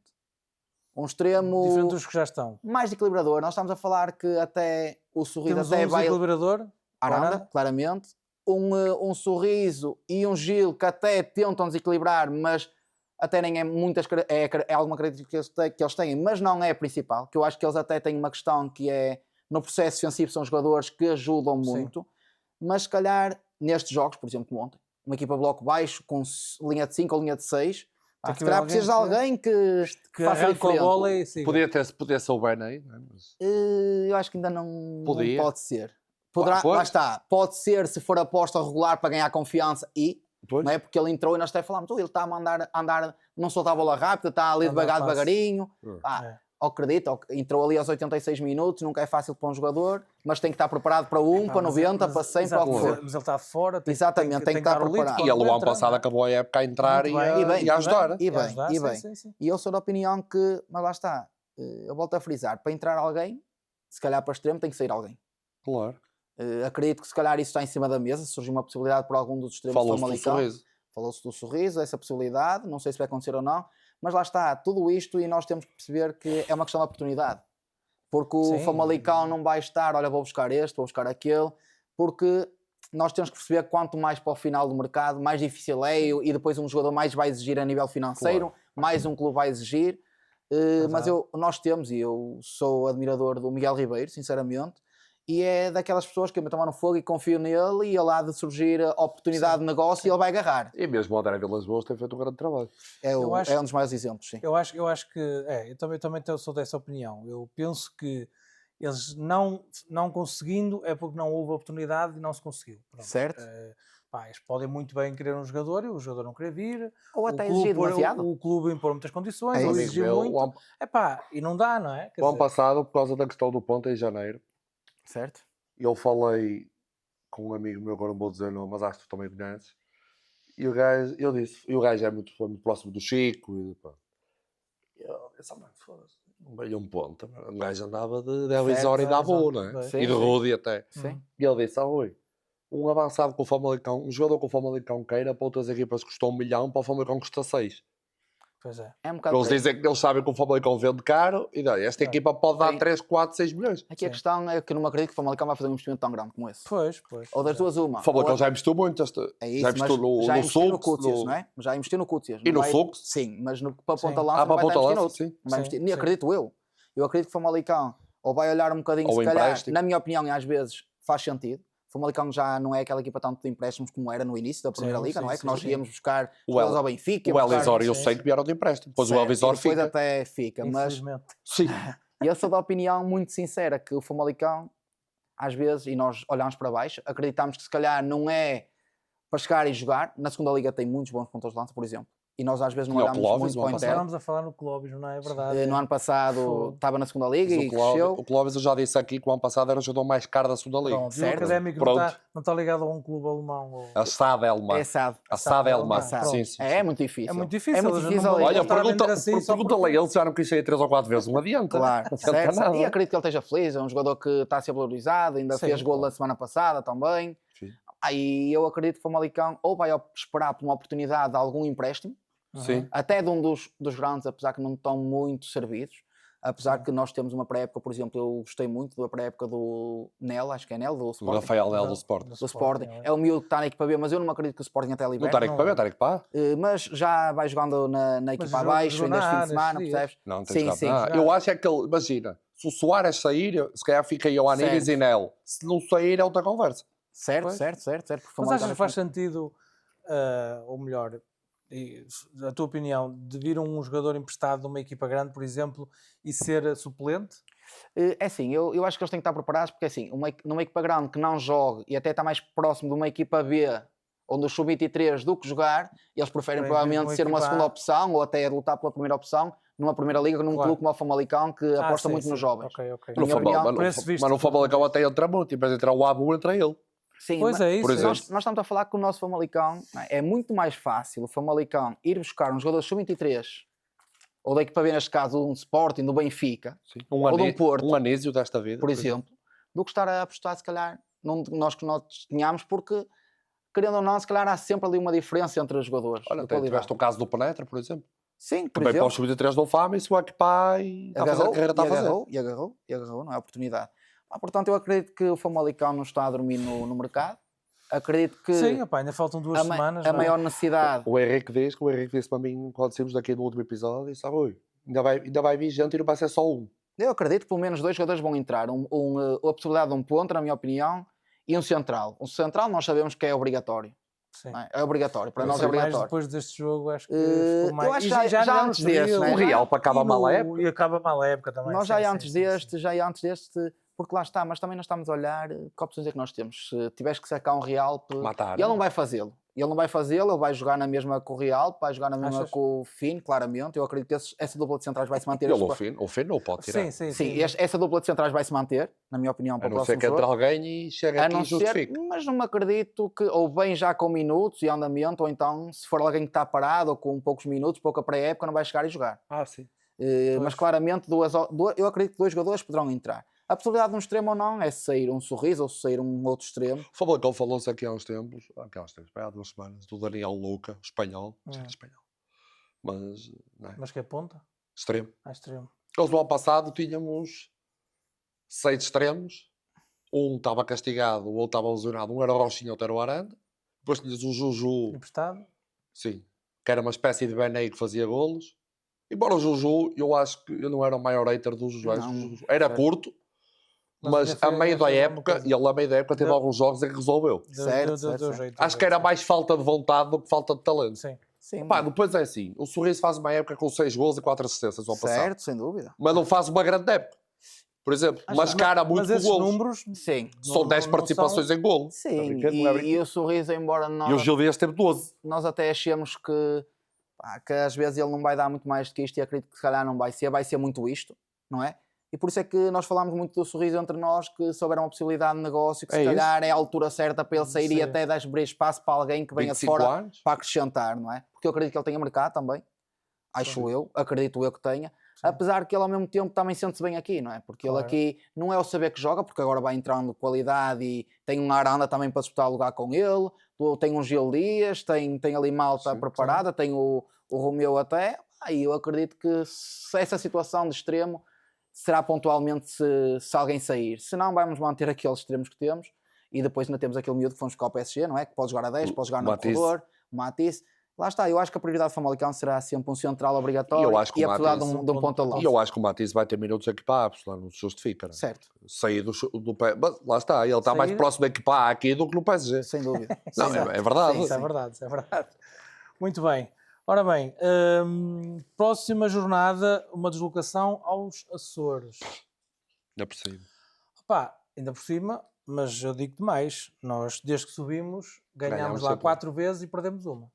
C: Um extremo...
A: Diferente dos que já estão.
C: mais equilibrador. Nós estamos a falar que até o Sorriso
A: Temos
C: até
A: um
C: vai...
A: desequilibrador.
C: Aranda, claramente. Um Sorriso e um Gil que até tentam desequilibrar, mas até nem é muitas... É alguma característica que eles têm, mas não é a principal. Que eu acho que eles até têm uma questão que é... No processo defensivo são jogadores que ajudam muito. Mas se calhar, nestes jogos, por exemplo, como ontem, uma equipa bloco baixo, com linha de 5 ou linha de 6, se calhar precisas de alguém que faça
A: arranque com a
C: diferente.
A: bola e siga.
B: Podia ser o Ben aí, não é? Mas...
C: Eu acho que ainda não pode ser.
B: Pois.
C: Lá está, pode ser se for aposta regular para ganhar confiança
B: Pois.
C: não é? Porque ele entrou e nós até falámos, ele está a andar, não solta a bola rápida, está ali devagarinho. Acredito, entrou ali aos 86 minutos, nunca é fácil para um jogador, mas tem que estar preparado para 90, para 100, para o que for.
A: Mas ele está de fora, tem
C: Exatamente, tem que estar preparado.
B: E ele o ano passado acabou a época a entrar e a ajudar.
C: E bem. E eu sou da opinião que, mas lá está, eu volto a frisar, para entrar alguém, se calhar para extremo tem que sair alguém.
B: Claro.
C: Acredito que se calhar isso está em cima da mesa, se surgir uma possibilidade para algum dos extremos do Famalicão. Falou-se do Sorriso, essa possibilidade, não sei se vai acontecer ou não, mas lá está, tudo isto e nós temos que perceber que é uma questão de oportunidade. Porque o Famalicão não vai estar, olha, vou buscar este, vou buscar aquele, porque nós temos que perceber que quanto mais para o final do mercado, mais difícil é, e depois um jogador mais vai exigir a nível financeiro, mais um clube vai exigir. Mas nós temos, e eu sou admirador do Miguel Ribeiro, sinceramente, e é daquelas pessoas que eu me tomo no fogo e confio nele, e ele há de surgir a oportunidade de negócio e ele vai agarrar.
B: E mesmo o André Vilas Boas tem feito um grande trabalho.
C: É um dos maiores exemplos, sim.
A: Eu acho que eu também sou dessa opinião. Eu penso que eles não conseguindo é porque não houve oportunidade e não se conseguiu. Pronto.
C: Certo.
A: Eles podem muito bem querer um jogador e o jogador não querer vir.
C: Ou até exigir demasiado.
A: O clube impor muitas condições, ou exigir muito. E não dá, não é?
B: O ano passado, por causa da questão do ponto em janeiro,
C: certo.
B: Eu falei com um amigo meu, agora não vou dizer não, mas acho que tu também conheces. E o gajo, eu disse, e o gajo é muito próximo do Chico. E eu disse, foda-se, não veio um ponto. O gajo andava de Elisório e da Boa, não é?
C: Sim,
B: e de Rudi até.
C: Sim.
B: E ele disse, Rui, um avançado com o Famalicão, um jogador com o Famalicão queira, para outras equipas custou 1 milhão, para o Famalicão custa 6.
A: Pois é.
C: É um bocado
B: Eles dizem que eles sabem que o Famalicão vende caro e daí, esta equipa pode dar 3, 4, 6 milhões.
C: Aqui a questão é que eu não me acredito que o Famalicão vai fazer um investimento tão grande como esse.
A: Pois.
C: Ou das duas uma.
B: O Famalicão já investiu muito.
C: É isso,
B: já investiu
C: já investiu no
B: Sux,
C: Cútias, não é? Já investiu no Cútias.
B: E no Sux?
C: Sim, mas para a ponta lança
B: para
C: vai
B: a ponta
C: estar
B: lança, sim.
C: Nem acredito eu. Eu acredito que o Famalicão ou vai olhar um bocadinho, se calhar, na minha opinião, e às vezes faz sentido. O Famalicão já não é aquela equipa tanto de empréstimos como era no início da Primeira Liga, não é? Que nós íamos buscar jogadores ao Benfica.
B: O Elisório eu sei que vieram de empréstimo. Depois o Elisório fica.
C: Depois até fica, mas...
B: Sim.
C: E eu sou da opinião muito sincera que o Famalicão, às vezes, e nós olhamos para baixo, acreditamos que se calhar não é para chegar e jogar. Na segunda Liga tem muitos bons pontos de lança, por exemplo. E nós às vezes não olhamos muito para o interno.
A: Estávamos a falar no Clóvis, não é verdade?
C: No ano passado estava na segunda Liga e cresceu.
B: O Clóvis, eu já disse aqui que o ano passado era o jogador mais caro da segunda Liga.
A: Pronto, certo. O Académico não está ligado a um clube alemão. Ou...
B: A SAD Elma.
C: É SAD.
B: A SAD Elma.
C: Sim. É muito difícil.
A: É muito difícil.
B: Olha, pergunta-lhe a ele se já não quis sair 3 ou 4 vezes. Não adianta.
C: Claro, certo. E acredito que ele esteja feliz. É um jogador que está a ser valorizado. Ainda fez gol na semana passada também. Aí eu acredito que o Famalicão ou vai esperar por uma oportunidade de algum empréstimo.
B: Sim.
C: Até de um dos grandes, apesar que não estão muito servidos, apesar que nós temos uma pré-época, por exemplo, eu gostei muito da pré-época do Nel, acho que é Nel, do Sporting.
B: Rafael Nel do Sporting.
C: Do Sporting. É o miúdo que está na equipa B, mas eu não me acredito que o Sporting até liberte.
B: Não está na equipa B, está na equipa A.
C: Mas já vai jogando na equipa abaixo, ainda este fim de semana, percebes?
B: Não, tem sim. Eu acho é que ele, imagina, Se o Soares sair, se calhar fica Ioannis e
C: Certo.
B: Zinel. Se não sair, é outra conversa.
C: Certo,
A: Pois.
C: certo. Porque
A: Mas
C: Famalicão
A: achas que faz
C: neste
A: sentido, ou melhor, a tua opinião, de vir um jogador emprestado de uma equipa grande, por exemplo, e ser suplente?
C: É assim, eu acho que eles têm que estar preparados, porque assim, numa equipa grande que não jogue e até está mais próximo de uma equipa B, onde o sub-23 do que jogar, eles preferem
A: Bem, vir
C: provavelmente
A: uma
C: ser uma
A: equipa
C: segunda
A: A.
C: opção ou até lutar pela primeira opção numa primeira liga, num
A: Claro.
C: clube como o Famalicão, que aposta
A: sim,
C: muito nos
A: sim.
C: jovens.
A: Ok, ok.
C: Na minha opinião,
A: por esse visto,
B: mas no
A: por
B: Famalicão
A: esse
B: até entra muito. E depois entra o Abu, entra ele.
C: Sim,
A: Pois
C: mas
A: é isso.
B: por
A: é
B: exemplo.
A: isso.
C: nós estamos a falar que o nosso Famalicão é muito mais fácil o Famalicão ir buscar um jogador sub-23 ou da equipa B, neste caso um Sporting, do Benfica,
B: Sim.
C: ou de um Porto,
B: Um Anísio desta vida.
C: por exemplo, do que estar a apostar, se calhar, num de nós que nós tínhamos, porque, querendo ou não, se calhar há sempre ali uma diferença entre os jogadores.
B: Olha,
C: de
B: até
C: qualidade.
B: tiveste o caso do Penetra, por exemplo.
C: Sim, por
B: Também para
C: exemplo,
B: os sub-23 do Fama e se o Akpá e está a fazer a carreira está a fazer.
C: agarrou, não é oportunidade. Portanto, eu acredito que o Famalicão não está a dormir no mercado. Acredito que
A: Sim, opá, ainda faltam 2 semanas.
C: a
A: não é?
C: maior necessidade...
B: O Henrique disse para mim, quando saímos daqui no último episódio, disse, ui, ainda vai vir gente e não vai ser só um.
C: Eu acredito que pelo menos 2 jogadores vão entrar. A possibilidade de um ponto, na minha opinião, e um central. Um central nós sabemos que é obrigatório.
A: Sim.
C: Não é? É obrigatório. Para
A: Eu
C: nós é
A: sei, mais
C: obrigatório.
A: depois deste jogo, acho que
C: Eu
A: ficou mais.
C: acho
A: E
C: que já
A: não
C: antes
A: se
C: deste,
A: viu.
C: né?
B: O Real para acabar
A: E
B: mal a
A: no-
B: época.
A: E acaba mal a época também.
C: Nós
A: sim,
C: já
A: sim,
C: antes
A: sim,
C: deste,
A: sim.
C: já antes deste, porque lá está, mas também nós estamos a olhar que opções é que nós temos. Se tiveres que sacar um Real,
B: Matar,
C: ele não
B: né?
C: vai fazê-lo. Ele vai jogar na mesma com o Real, vai jogar na mesma
A: Achas?
C: com o Finn, claramente. Eu acredito que essa dupla de centrais vai se manter.
B: Ele, o Finn não o pode tirar.
A: Sim, sim,
C: Sim,
A: sim.
C: essa dupla de centrais vai se manter, na minha opinião, para
B: A
C: o
B: não ser
C: próximo
B: que entre
C: jogo.
B: alguém e chega
C: A
B: aqui
C: não
B: e
C: ser,
B: justifique.
C: mas não me acredito que, ou bem já com minutos e andamento, ou então, se for alguém que está parado ou com poucos minutos, pouca pré-época, não vai chegar e jogar.
B: Ah, sim.
C: Mas claramente, eu acredito que 2 jogadores poderão entrar. A possibilidade de um extremo ou não é sair um Sorriso ou sair um outro extremo.
B: O Famalicão falou-se aqui há uns tempos, há 2 semanas, do Daniel Luca, espanhol, já era espanhol, mas, não é?
A: Mas que é ponta?
B: Extremo.
A: À extremo.
B: Eles no ano passado tínhamos 6 extremos, um estava castigado, o outro estava lesionado, um era o Rochinha, outro era o Aranda, depois tinhas o Juju,
A: Emprestado?
B: sim, que era uma espécie de Benei que fazia golos, embora o Juju, eu acho que eu não era o maior hater do Juju, acho que o Juju era
C: certo.
B: curto,
A: Mas
B: mas a meio da época, ele a meio da época teve
A: Deu-
B: alguns jogos em que resolveu.
C: Certo.
A: Jeito.
B: Acho que era mais falta de vontade do que falta de talento.
A: Sim.
C: Sim,
B: Pá, depois é assim, o Sorriso faz uma época com 6 gols e 4 assistências ao passado,
C: certo, sem dúvida.
B: mas não faz uma grande época. Por exemplo, mascara muito
A: Mas
B: com
A: esses
B: golos.
A: números
C: Sim,
B: São 10 participações em golo.
C: sim.
B: Não é
C: E o Sorriso, embora
B: E o Gil Dias teve 12.
C: nós até achemos que às vezes ele não vai dar muito mais do que isto, e acredito que se calhar não vai ser muito isto, não é? E por isso é que nós falámos muito do Sorriso entre nós, que se houver uma possibilidade de negócio, que
B: É
C: se
B: isso.
C: calhar é a altura certa para ele sair e
A: Sim.
C: até dar abrir espaço para alguém que venha de
B: 25
C: fora
B: anos.
C: para acrescentar, não é? Porque eu acredito que ele tenha mercado também, acho eu, acredito eu que tenha, apesar que ele ao mesmo tempo também sente-se bem aqui, não é? Porque ele
A: Claro.
C: aqui não é o saber que joga, porque agora vai entrando qualidade e tem um Aranda também para disputar lugar com ele, tem um Gil Dias, tem ali malta
B: Sim,
C: preparada, tem o Romeu até, e eu acredito que essa situação de extremo será pontualmente se alguém sair, se não vamos manter aqueles extremos que temos, e depois ainda temos aquele miúdo que fomos buscar ao PSG, não é? Que pode jogar a 10, pode jogar no
B: Matisse.
C: corredor, o Matisse. Lá está, eu acho que a prioridade do Famalicão será sempre um central obrigatório
B: E eu acho que
C: e
B: o
C: a possibilidade
B: Matisse-
C: de um ponta
B: E
C: lança.
B: eu acho que o Matisse vai ter minutos aqui para a Ápsula, não se justifica. Não é?
C: Certo,
B: Sair do pé. Mas lá está, ele está mais
A: Sair-
B: próximo da equipa aqui do que no PSG.
C: sem dúvida.
B: Não,
C: Sem dúvida.
B: é verdade.
C: Sim,
A: Isso é
C: sim.
A: verdade, isso é verdade. Muito bem. Ora bem, próxima jornada, uma deslocação aos Açores.
B: Ainda por cima.
A: Opá, ainda por cima, mas eu digo-te mais. Nós, desde que subimos, ganhámos
B: Ganhámos
A: lá
B: sempre.
A: 4 vezes e perdemos uma.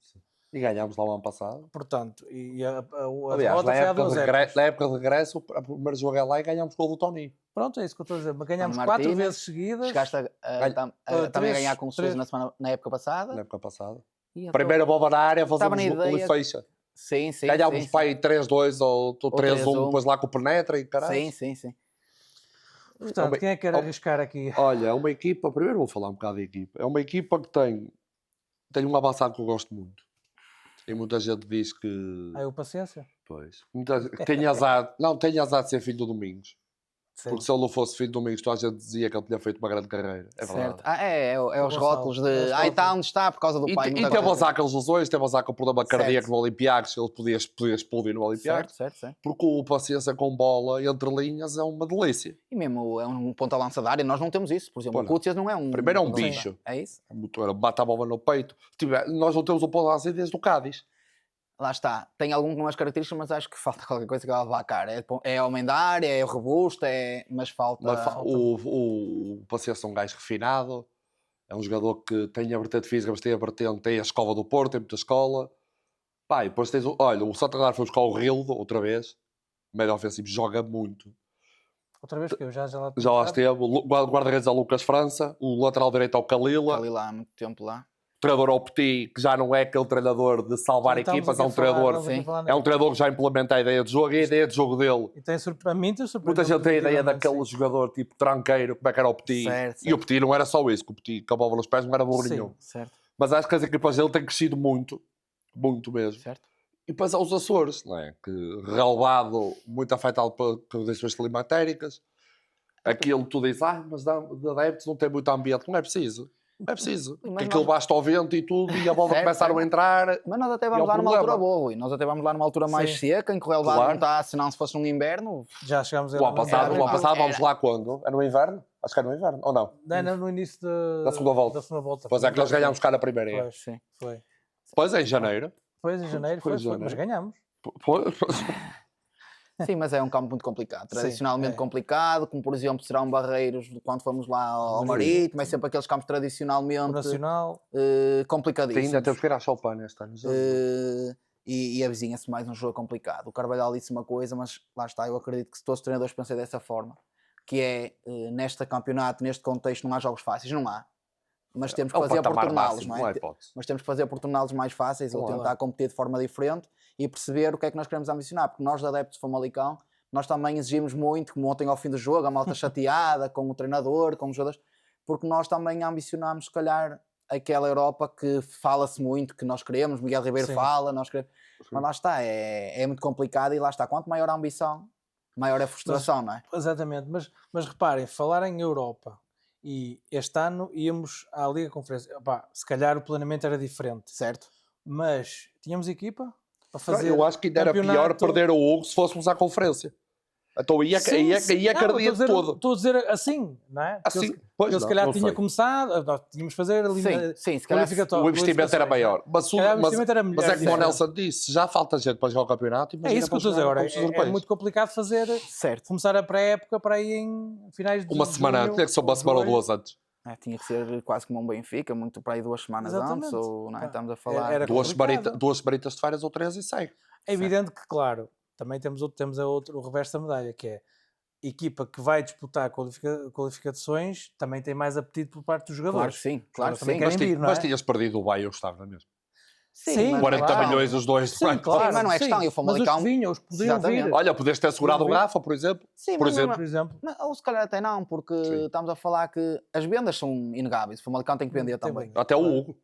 B: E ganhámos lá o ano passado.
A: Portanto, e a
B: Aliás,
A: derrota foi há 2 épocas.
B: na época de regresso, o primeiro jogo é lá e ganhámos com o do Tony.
A: Pronto, é isso que eu estou a dizer. Mas ganhámos
C: Mano
A: 4
C: Martínez,
A: vezes seguidas.
C: Chegaste também a
A: três-
C: ganhar com o
A: três-
C: Sousa na época passada.
B: Na época passada.
C: E eu
B: Primeira bola na área,
C: Estava
B: fazemos
C: na
B: o
C: ideia-
B: e fecha.
C: Sim, sim.
B: Ganhámos
C: sim,
B: pai 3-2 ou 3-1,
C: 3-1.
B: depois lá com o Penetra e caralho.
C: sim.
A: Portanto, quem é que quer arriscar aqui?
B: Olha, é uma equipa, primeiro vou falar um bocado da equipa. É uma equipa que tem um avançado que eu gosto muito. E muita gente diz que.
A: Aí o paciência.
B: Pois. Que tem azar. Não, tem azar de ser filho do Domingos.
A: Sim.
B: Porque se ele não fosse filho do Domingos, toda a gente dizia que ele tinha feito uma grande carreira. É verdade.
C: Certo. É os
A: Gonçalo,
C: rótulos
A: é
C: de.
A: os
C: Ah, está
A: rótulos.
C: onde está por causa do pai.
B: E
C: muita
B: teve
C: coisa.
B: azar aqueles lesões, teve azar com o problema cardíaco
C: Certo.
B: no Olympiacos, ele podia explodir no Olympiacos.
C: Certo.
B: Porque o paciência com bola entre linhas é uma delícia.
C: E mesmo é um ponta-lança da área, nós não temos isso. Por exemplo,
B: Pô,
C: o
B: não.
C: Cútias não é um.
B: Primeiro é um
C: ponta-lança.
B: bicho.
C: É isso?
B: Bate a bola no peito. Nós não temos o ponta-lança desde o Cádiz.
C: Lá está. Tem algumas características, mas acho que falta qualquer coisa que ela vá a cara. É homem da área, é robusto, mas falta.
B: O paciência é um gajo refinado. É um jogador que tem a vertente física, mas tem a vertente, tem a escola do Porto, tem muita escola. Pá, e depois tens olha, o Santa Clara foi buscar o Rildo outra vez. Médio ofensivo, joga muito.
A: Outra vez que eu já lá
B: Já lá esteve. O guarda-redes é o Lucas França. O lateral direito é o Kalila.
C: Ali lá há muito tempo lá.
B: O treinador é o Petit, que já não é aquele treinador de salvar equipas, é um treinador. É um treinador que já implementa a ideia de jogo e a ideia de jogo dele.
A: E tem a mim tem surpreendido.
B: Muita gente tem a ideia daquele
A: sim.
B: jogador tipo tranqueiro, como é que era o Petit.
C: Certo.
B: E o Petit não era só isso, que o Petit acabava nos pés, não era burro
A: Sim.
B: nenhum.
C: Certo.
B: Mas acho que as equipas dele têm crescido muito, muito mesmo.
C: Certo.
B: E depois há os Açores, não é? Que relevado, muito afetado por condições climatéricas. Aquilo tu dizes, mas de adeptos não tem muito ambiente. Não é preciso. Não é preciso.
C: Mas
B: Porque aquilo basta ao vento e tudo, e a bola
C: Certo,
B: começaram a
C: certo.
B: entrar.
C: Mas nós até
B: E é
C: vamos
B: o
C: lá numa altura
B: problema.
C: boa, e nós até vamos lá numa altura mais
A: Sim.
C: seca, em que o relevado
B: Claro.
C: não está, senão se fosse num inverno.
A: Já chegámos a
B: O ano passado,
C: era-
B: vamos lá quando? É no inverno? Acho que é no inverno, ou não?
A: Não, no início
B: Da segunda volta.
A: Da segunda volta.
B: Pois é que nós ganhámos cá na primeira. É.
A: Pois,
C: Sim.
A: foi.
B: Pois é, em janeiro.
A: Depois em janeiro,
B: Foi em
A: foi, mas
B: janeiro.
A: ganhamos.
B: Pois-
C: Sim, mas é um campo muito complicado, tradicionalmente
A: é.
C: complicado, como por exemplo serão Barreiros quando fomos lá ao Marítimo, é sempre aqueles campos
A: O
C: tradicionalmente
A: Nacional.
C: complicadíssimos.
B: Ainda temos que ir à Chopin este ano.
C: E avizinha-se mais um jogo complicado. O Carvalhal disse uma coisa, mas lá está, eu acredito que se todos os treinadores pensem dessa forma, que é neste campeonato, neste contexto, não há jogos fáceis, não há. Mas temos que fazer por torná-los, não é?
B: hipótese.
C: Mas temos que fazer por torná-los mais fáceis ou
B: Claro.
C: tentar competir de forma diferente e perceber o que é que nós queremos ambicionar, porque nós, adeptos de Famalicão, nós também exigimos muito, como ontem ao fim do jogo, a malta chateada com o treinador, com os jogadores, porque nós também ambicionamos, se calhar, aquela Europa que fala-se muito, que nós queremos, Miguel Ribeiro
A: Sim.
C: fala, nós queremos, mas lá está, é muito complicado e lá está, quanto maior a ambição, maior é a frustração, não é?
A: Exatamente. Mas reparem, falar em Europa e este ano íamos à Liga Conferência. Opá, se calhar o planeamento era diferente,
C: Certo?
A: mas tínhamos equipa para fazer.
B: Eu acho que ainda era pior
A: campeonato.
B: perder o Hugo se fôssemos à conferência. Então ia
A: Sim,
B: cardia de todo.
A: Estou a dizer assim, não é? Porque
B: Assim,
A: ele,
B: pois
A: ele se
B: não,
A: calhar
B: não
A: tinha
B: sei.
A: começado, nós tínhamos de fazer ali
C: Sim, se calhar
B: O investimento era maior. Mas,
A: Se calhar o investimento era
B: mas
A: melhor,
B: é como o
A: sim.
B: Nelson disse, já falta gente para jogar o campeonato.
A: É
B: imagina
A: isso que eu
B: para
A: estou a dizer
B: jogar
A: agora.
B: competições
A: É
B: europeias.
A: muito complicado fazer,
C: certo.
A: começar a pré-época para aí em finais de
B: Uma semana
A: junho
B: antes, tinha que ser uma semana ou
A: julho.
B: duas antes.
C: Tinha que ser quase como um Benfica, muito para aí 2 semanas antes,
A: Exatamente.
C: ou não é?
A: Pá,
C: Estamos a falar.
A: era
B: Duas
A: complicado.
B: semanitas de férias ou três e segue.
A: É evidente que, claro, também temos o reverso da medalha, que é a equipa que vai disputar qualificações também tem mais apetite por parte dos
C: Claro
A: jogadores.
C: que sim, claro que
A: também
C: sim.
A: querem vir, não é?
B: Mas tinhas perdido o Bayern, eu estava na mesma.
A: Sim,
C: mas
B: 40
A: claro.
B: milhões os dois.
A: Sim, claro.
C: mas não é questão, e o Famalicão-
A: Mas os que vinham, os que podiam
C: Exatamente.
A: vir.
B: Olha, podias ter segurado o
A: Não vi.
B: Rafa, por exemplo.
C: Sim,
B: Por
C: mas
B: exemplo.
A: Por exemplo.
C: não, ou se calhar até não, porque
B: Sim.
C: estamos a falar que as vendas são inegáveis. O Famalicão tem que vender
A: Tem
C: também.
A: bem.
B: Até o Hugo.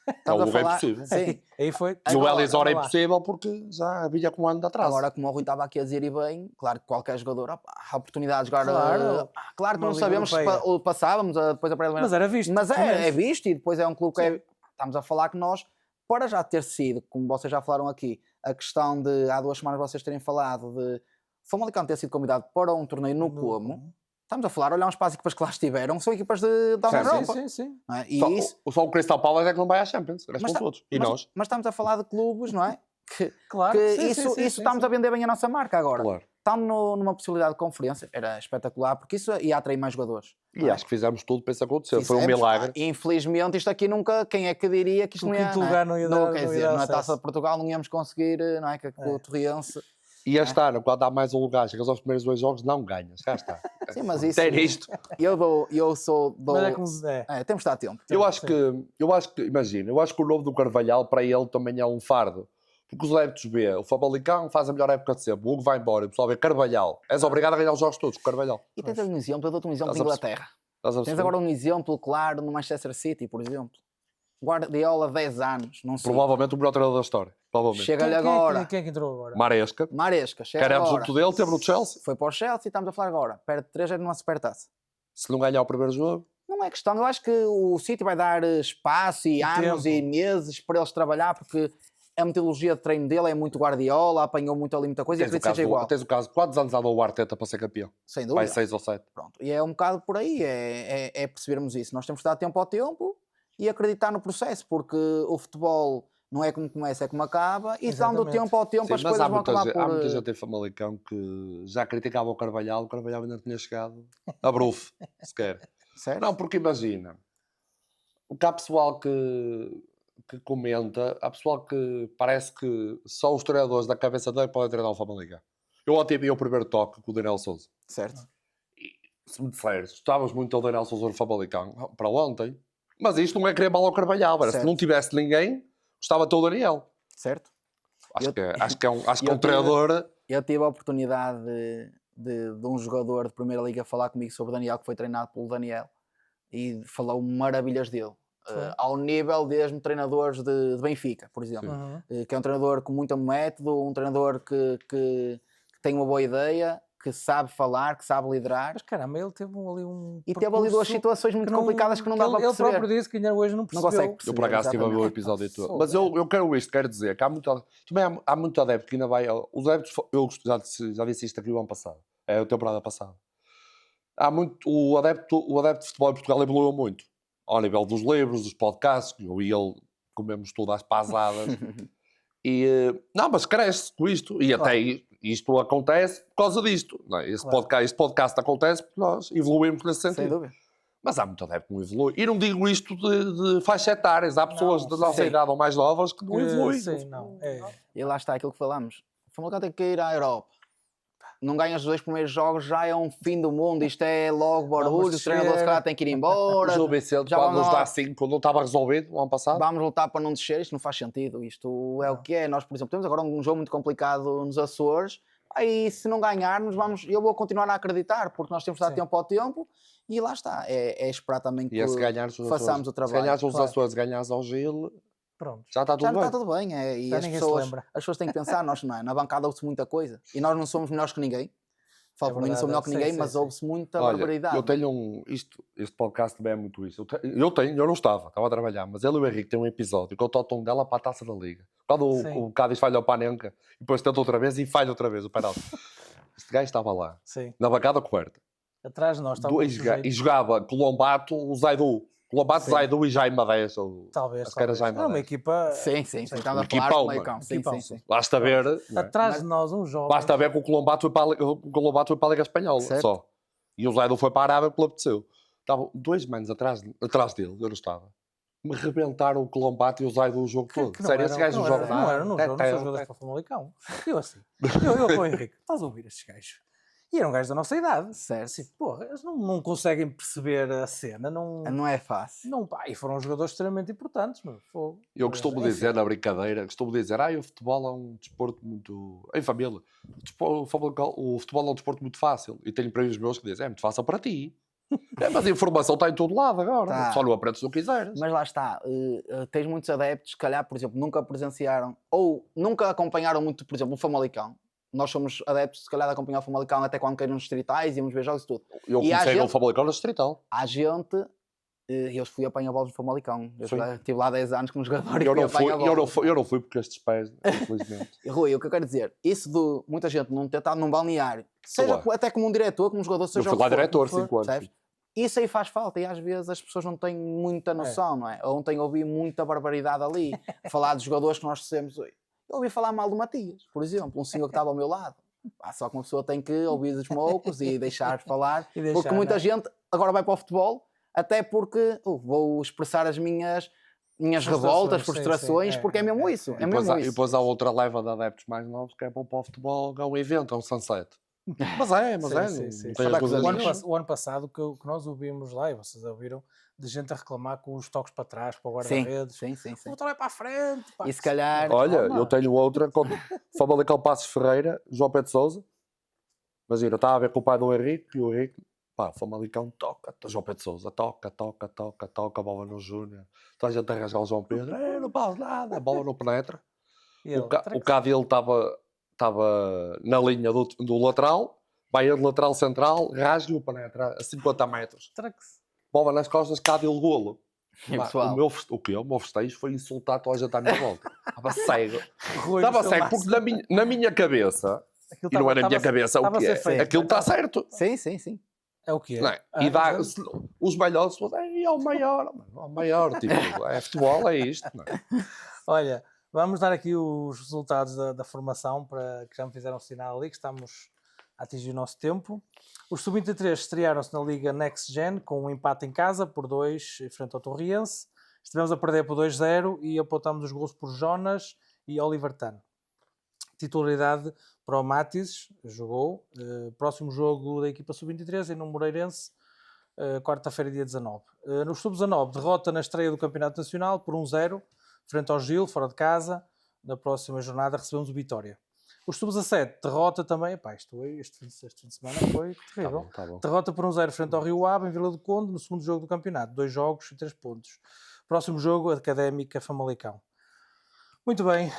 C: Estamos
B: o
C: a
B: Hugo é
C: falar.
B: impossível.
C: Sim.
A: Aí foi.
B: E o
C: Agora,
B: Elisor é
A: lá.
B: impossível porque já vinha com um ano de atraso.
C: Agora, como o Rui estava aqui a dizer e bem, claro que qualquer jogador, há oportunidades agora.
A: Claro.
C: Claro que
A: Uma
C: não
A: Liga
C: sabemos se
A: Europeia.
C: passávamos depois a pré-eliminatória.
A: Mas era visto.
C: Mas
A: pelo menos.
C: é visto e depois é um clube que é. Estamos a falar que nós, para já ter sido, como vocês já falaram aqui, a questão de há 2 semanas vocês terem falado de Famalicão ter sido convidado para um torneio no Como, estamos a falar, olhamos para as equipas que lá estiveram, são equipas da
B: Sim,
C: Europa.
A: Sim.
C: Não é? E
B: Só,
C: isso,
B: só o Crystal Palace é que não vai à Champions. O resto
C: Mas
B: são
C: tá-
B: todos. E nós?
C: mas estamos a falar de clubes, não é? Que
A: Claro.
C: isso estamos a vender bem a nossa marca agora.
B: Claro.
C: Estamos numa possibilidade de conferência, era espetacular, porque isso ia atrair mais jogadores.
B: E acho que fizemos tudo para isso acontecer. Foi um
C: Fizemos,
B: milagre.
C: Infelizmente, isto aqui nunca. Quem é que diria que isto
A: O
C: não ia.
A: quinto lugar não ia dar-
C: quer
A: não ia
C: dizer,
A: dar
C: na
A: acesso.
C: Taça de Portugal não íamos conseguir, não é? Que o Torriense.
B: E este ano, quando há mais um lugar, chegas aos primeiros 2 jogos, não ganhas. Já está.
C: Sim, mas isso.
B: Tem isto.
C: Eu sou.
A: Mas é como se é.
C: Temos de estar tempo.
B: Eu acho que, imagina, eu acho que o novo do Carvalhal, para ele, também é um fardo. Porque os adeptos vê, o Famalicão faz a melhor época de sempre, o Hugo vai embora, o pessoal vê Carvalhal. És obrigado a ganhar os jogos todos, com o Carvalhal.
C: E tens ali um exemplo, eu dou-te um exemplo de
B: Estás a
C: Inglaterra.
B: Estás a
C: Tens
B: perceber?
C: agora um exemplo claro no Manchester City, por exemplo. Guardiola, 10 anos, não sei.
B: Provavelmente o melhor treinador da história. Provavelmente.
C: Chega-lhe agora.
A: Quem é que entrou agora?
B: Maresca.
C: Maresca,
B: Que
C: chega
B: era
C: agora.
B: junto dele, teve no Chelsea.
C: Foi para o Chelsea e estamos a falar agora. Perde 3 numa supertaça.
B: Se não ganhar o primeiro jogo,
C: Não é questão, eu acho que o City vai dar espaço e anos
A: tempo.
C: e meses para eles trabalhar, porque a metodologia de treino dele é muito Guardiola, apanhou muito ali muita coisa e acredito que seja igual.
B: tens o caso, quantos anos andou o Arteta para ser campeão?
C: Sem
B: Vai
C: dúvida.
B: 6 ou 7.
C: Pronto. E é um bocado por aí, é percebermos isso. Nós temos que dar tempo ao tempo e acreditar no processo, porque o futebol não é como começa, é como acaba, e dando
A: Exatamente.
C: tempo ao tempo
B: Sim,
C: as
B: mas
C: coisas vão acabar
B: há
C: por...
B: muita gente em Famalicão que já criticava o Carvalhal ainda não tinha chegado a Bruf, sequer.
C: Certo?
B: Não, porque imagina, o que há pessoal que comenta, há pessoal que parece que só os treinadores da cabeça dele podem treinar o Famalicão. Eu ontem vi o primeiro toque com o Daniel Sousa.
C: Certo.
B: Se me disseres, estavas muito ao Daniel Sousa no Famalicão para ontem, mas isto não é querer mal ao Carvalhal, era, se
C: Certo.
B: não tivesse ninguém, gostava todo o Daniel.
C: Certo?
B: Acho
C: Eu-
B: que é um
C: eu tive-
B: treinador.
C: Eu tive a oportunidade de um jogador de Primeira Liga falar comigo sobre o Daniel, que foi treinado pelo Daniel, e falou maravilhas dele. Ao nível desde treinadores de Benfica, por exemplo.
A: Uhum.
C: Que é um treinador com muito método, um treinador que tem uma boa ideia, que sabe falar, que sabe liderar.
A: Mas caramba, ele teve ali um.
C: E teve ali duas
A: percurso
C: situações muito complicadas que não dá para
A: ele
C: perceber.
A: próprio disse que ainda hoje não
C: Não
A: percebeu.
C: consegue
B: Eu
C: perceber.
B: por acaso estive a ver o
C: exatamente.
B: episódio todo.
A: Fogo.
B: Mas eu quero isto, quero dizer que há muito. Também há muito adepto que ainda vai. Os adeptos, já disse isto aqui o ano passado. É a temporada passada. Há muito. O adepto de futebol em Portugal evoluiu muito. Ao nível dos livros, dos podcasts, que eu e ele comemos tudo às pasadas. Não, mas cresce com isto. E até isto acontece por causa disto. Não é? Este podcast acontece porque nós evoluímos nesse
C: Sem
B: sentido.
C: dúvida.
B: Mas há muito adepto que não evolui. E não digo isto de faixa etárias. Há pessoas da nossa
C: sim.
B: idade ou mais novas que não evoluem.
A: Sim, não. É.
C: E lá está aquilo que falamos. O Famalicão tem que ir à Europa. Não ganha os 2 primeiros jogos, já é um fim do mundo. Isto é logo barulho.
A: Vamos
C: O treinador se
A: descer.
C: calhar tem que ir
B: O
C: embora.
B: Gil Vicente,
C: já
B: quando
C: vamos
B: nos
C: lá.
B: dá 5, não estava resolvido no ano passado.
C: Vamos lutar para não descer. Isto não faz sentido. Isto é o que é. Nós, por exemplo, temos agora um jogo muito complicado nos Açores. Aí, se não ganharmos, eu vou continuar a acreditar, porque nós temos de dar
A: Sim.
C: tempo ao tempo. E lá está. É esperar também que
B: E é se ganhares os
C: façamos
B: Açores.
C: o trabalho.
B: Se ganhares os
A: claro.
B: Açores, ganhares ao Gil,
A: Pronto.
B: já está
C: Já
B: tudo
C: não
B: bem.
C: está tudo bem. E
A: Já
C: as
A: ninguém se
C: pessoas,
A: lembra.
C: as pessoas têm que pensar, nós não é? Na bancada ouve-se muita coisa. E nós não somos melhores que ninguém. Falo por mim, não sou melhor que
A: sim,
C: ninguém,
A: sim,
C: mas
A: sim.
C: ouve-se muita
B: Olha,
C: barbaridade.
B: eu tenho este podcast também é muito isso. Eu não estava a trabalhar, mas ele e o Henrique têm um episódio que eu estou tom dela para a Taça da Liga. Quando
A: Sim.
B: o Cádiz falha o Panenka, e depois tenta outra vez e falha outra vez o penalti. Este gajo estava lá,
A: Sim.
B: na bancada coberta.
A: Atrás de nós está
B: E jogava Colombato, o Zaidu. Colombato,
C: Sim.
B: Zaidu e Jaime Madeias.
A: Talvez.
B: Acho que era
A: talvez.
B: Jaime
A: Era uma
B: Madeias.
A: equipa.
C: Sim, estamos a falar
B: Equipão,
C: do meio
B: mano.
C: campo. Sim,
A: Equipão.
C: sim, sim.
B: Basta ver, não é?
A: Atrás
C: Mas-
A: de nós, um jovem.
B: Basta ver que o Colombato foi para a Liga Espanhola,
C: Certo.
B: só. E o Zaidu foi para a Arábia porque lhe apeteceu. Estavam 2 manos atrás dele, eu não estava. Me rebentaram o Colombato e o Zaidu o jogo todo.
A: Que não
B: Sério,
A: eram-
B: esse gajo
A: não
B: não joga
A: era-
B: nada.
A: Não eram, não são jogadores para o Famalicão. Eu assim. Eu com o Henrique, estás a ouvir estes gajos? E eram gajos da nossa idade.
C: Certo.
A: Assim, porra, eles não conseguem perceber a cena.
C: Não é fácil.
A: Não, pá, e foram jogadores extremamente importantes, meu. Fogo.
B: Eu costumo
A: Enfim.
B: dizer, na brincadeira, o futebol é um desporto muito... Em família, o futebol é um desporto muito fácil. E tenho primos meus que dizem, é muito fácil para ti. Mas a informação está em todo lado agora.
C: Tá.
B: Só não aprendes se não quiseres.
C: Mas lá está, tens muitos adeptos que, calhar, por exemplo, nunca presenciaram ou nunca acompanharam muito, por exemplo, o Famalicão. Nós somos adeptos, se calhar, de acompanhar o Famalicão até quando caíram nos distritais, íamos ver jogos e tudo.
B: Eu
C: E há
B: comecei no
C: gente-
B: Famalicão na Distrital.
C: Há gente, eu fui apanhar bolas no Famalicão. Eu
B: Sim.
C: estive lá 10 anos como jogador e
B: Eu
C: fui
B: não, fui,
C: apanhar bolas.
B: eu não fui porque estes pés, infelizmente.
C: Rui, o que eu quero dizer, isso de muita gente não ter estado num balneário, seja
B: Claro.
C: até como um diretor, como um jogador,
B: Eu
C: seja
B: fui
C: o
B: lá
C: que for,
B: diretor,
C: como for,
B: 5 anos.
C: percebes? Isso aí faz falta e às vezes as pessoas não têm muita noção, não é? Ontem ouvi muita barbaridade ali, falar de jogadores que nós dissemos. Eu ouvi falar mal do Matias, por exemplo, um senhor que estava ao meu lado. Só que uma pessoa tem que ouvir os moucos e deixar falar,
A: E deixar,
C: porque muita
A: não é?
C: gente agora vai para o futebol, até porque vou expressar as minhas
A: Frustrações,
C: revoltas,
A: sim,
C: frustrações,
A: sim,
C: porque é mesmo isso. É
B: E depois,
C: mesmo
B: há, e
C: isso.
B: depois há outra leva de adeptos mais novos que é para o futebol, é um evento, é um sunset. Mas é,
A: Sim,
B: não,
A: sim,
B: não
A: sim.
B: tenho
C: Sabe que
B: dúvidas
C: os
B: nenhuma.
A: O ano passado que nós ouvimos lá, e vocês ouviram, de gente a reclamar com os toques para trás, para o
C: Sim,
A: guarda-redes.
C: sim, sim,
A: O
C: sim.
A: botão é para a frente. Pá.
C: E se calhar,
B: Olha,
A: Calma.
B: eu tenho outra, quando Famalicão Passos Ferreira, João Pedro Sousa. Imagina, eu estava a ver com o pai do Henrique e o Henrique, pá, Famalicão toca, João Pedro Sousa, toca, a bola no Júnior. Toda a gente a rasgar o João Pedro, não faz nada, a bola não penetra.
A: E ele,
B: O cá dele estava na linha do lateral, vai ele lateral central, rasga-o, penetra a 50 metros.
A: Trax.
B: Bola nas costas, cá dele golo.
C: E
B: Pá,
C: pessoal?
B: o meu festejo foi insultar toda a gente à minha volta. Estava cego.
A: Rui,
B: Estava
A: no seu
B: cego,
A: máximo.
B: porque na minha cabeça,
A: Aquilo
B: e não é na
A: tava-
B: minha
A: tava-
B: cabeça, o
A: tava a
B: que
A: ser
B: é?
A: feito,
B: Aquilo
A: não
B: está
A: é?
B: certo.
C: Sim, sim, sim.
A: É o que é?
B: Não é? E os melhores, é o maior, tipo, é futebol, é isto. Não é?
A: Olha, vamos dar aqui os resultados da formação, para que já me fizeram sinal ali, que estamos a atingir o nosso tempo. Os Sub-23 estrearam-se na Liga Next Gen com um empate em casa por 2 em frente ao Torriense. Estivemos a perder por 2-0 e apontamos os gols por Jonas e Oliver Tan. Titularidade para o Matis, jogou. Próximo jogo da equipa Sub-23 no Moreirense, quarta-feira, dia 19. No Sub-19, derrota na estreia do Campeonato Nacional por 1-0, frente ao Gil, fora de casa. Na próxima jornada recebemos o Vitória. Os Sub-17, derrota também. Epá, este fim de semana foi terrível.
B: Tá bom.
A: Derrota por 1-0 frente ao Rio Ave, em Vila do Conde, no segundo jogo do campeonato. 2 jogos e 3 pontos. Próximo jogo, Académica Famalicão. Muito bem.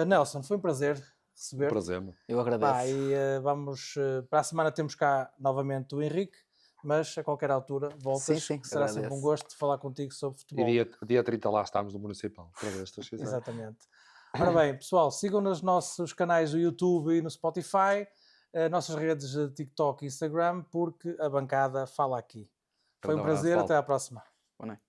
A: Nelson, foi um prazer receber.
B: Prazer.
C: Eu agradeço.
A: Pá, e vamos, para a semana temos cá novamente o Henrique, mas a qualquer altura voltas.
C: Sim,
A: Será
C: agradeço.
A: sempre um gosto de falar contigo sobre
B: E
A: futebol.
B: dia 30 lá estamos no Municipal. Para ver se tu quiser.
A: Exatamente. Ora bem, pessoal, sigam nos nossos canais do YouTube e no Spotify, nossas redes de TikTok e Instagram, porque a bancada fala aqui. Foi um
B: Grande abraço,
A: prazer,
B: Paulo.
A: até à próxima.
C: Boa noite.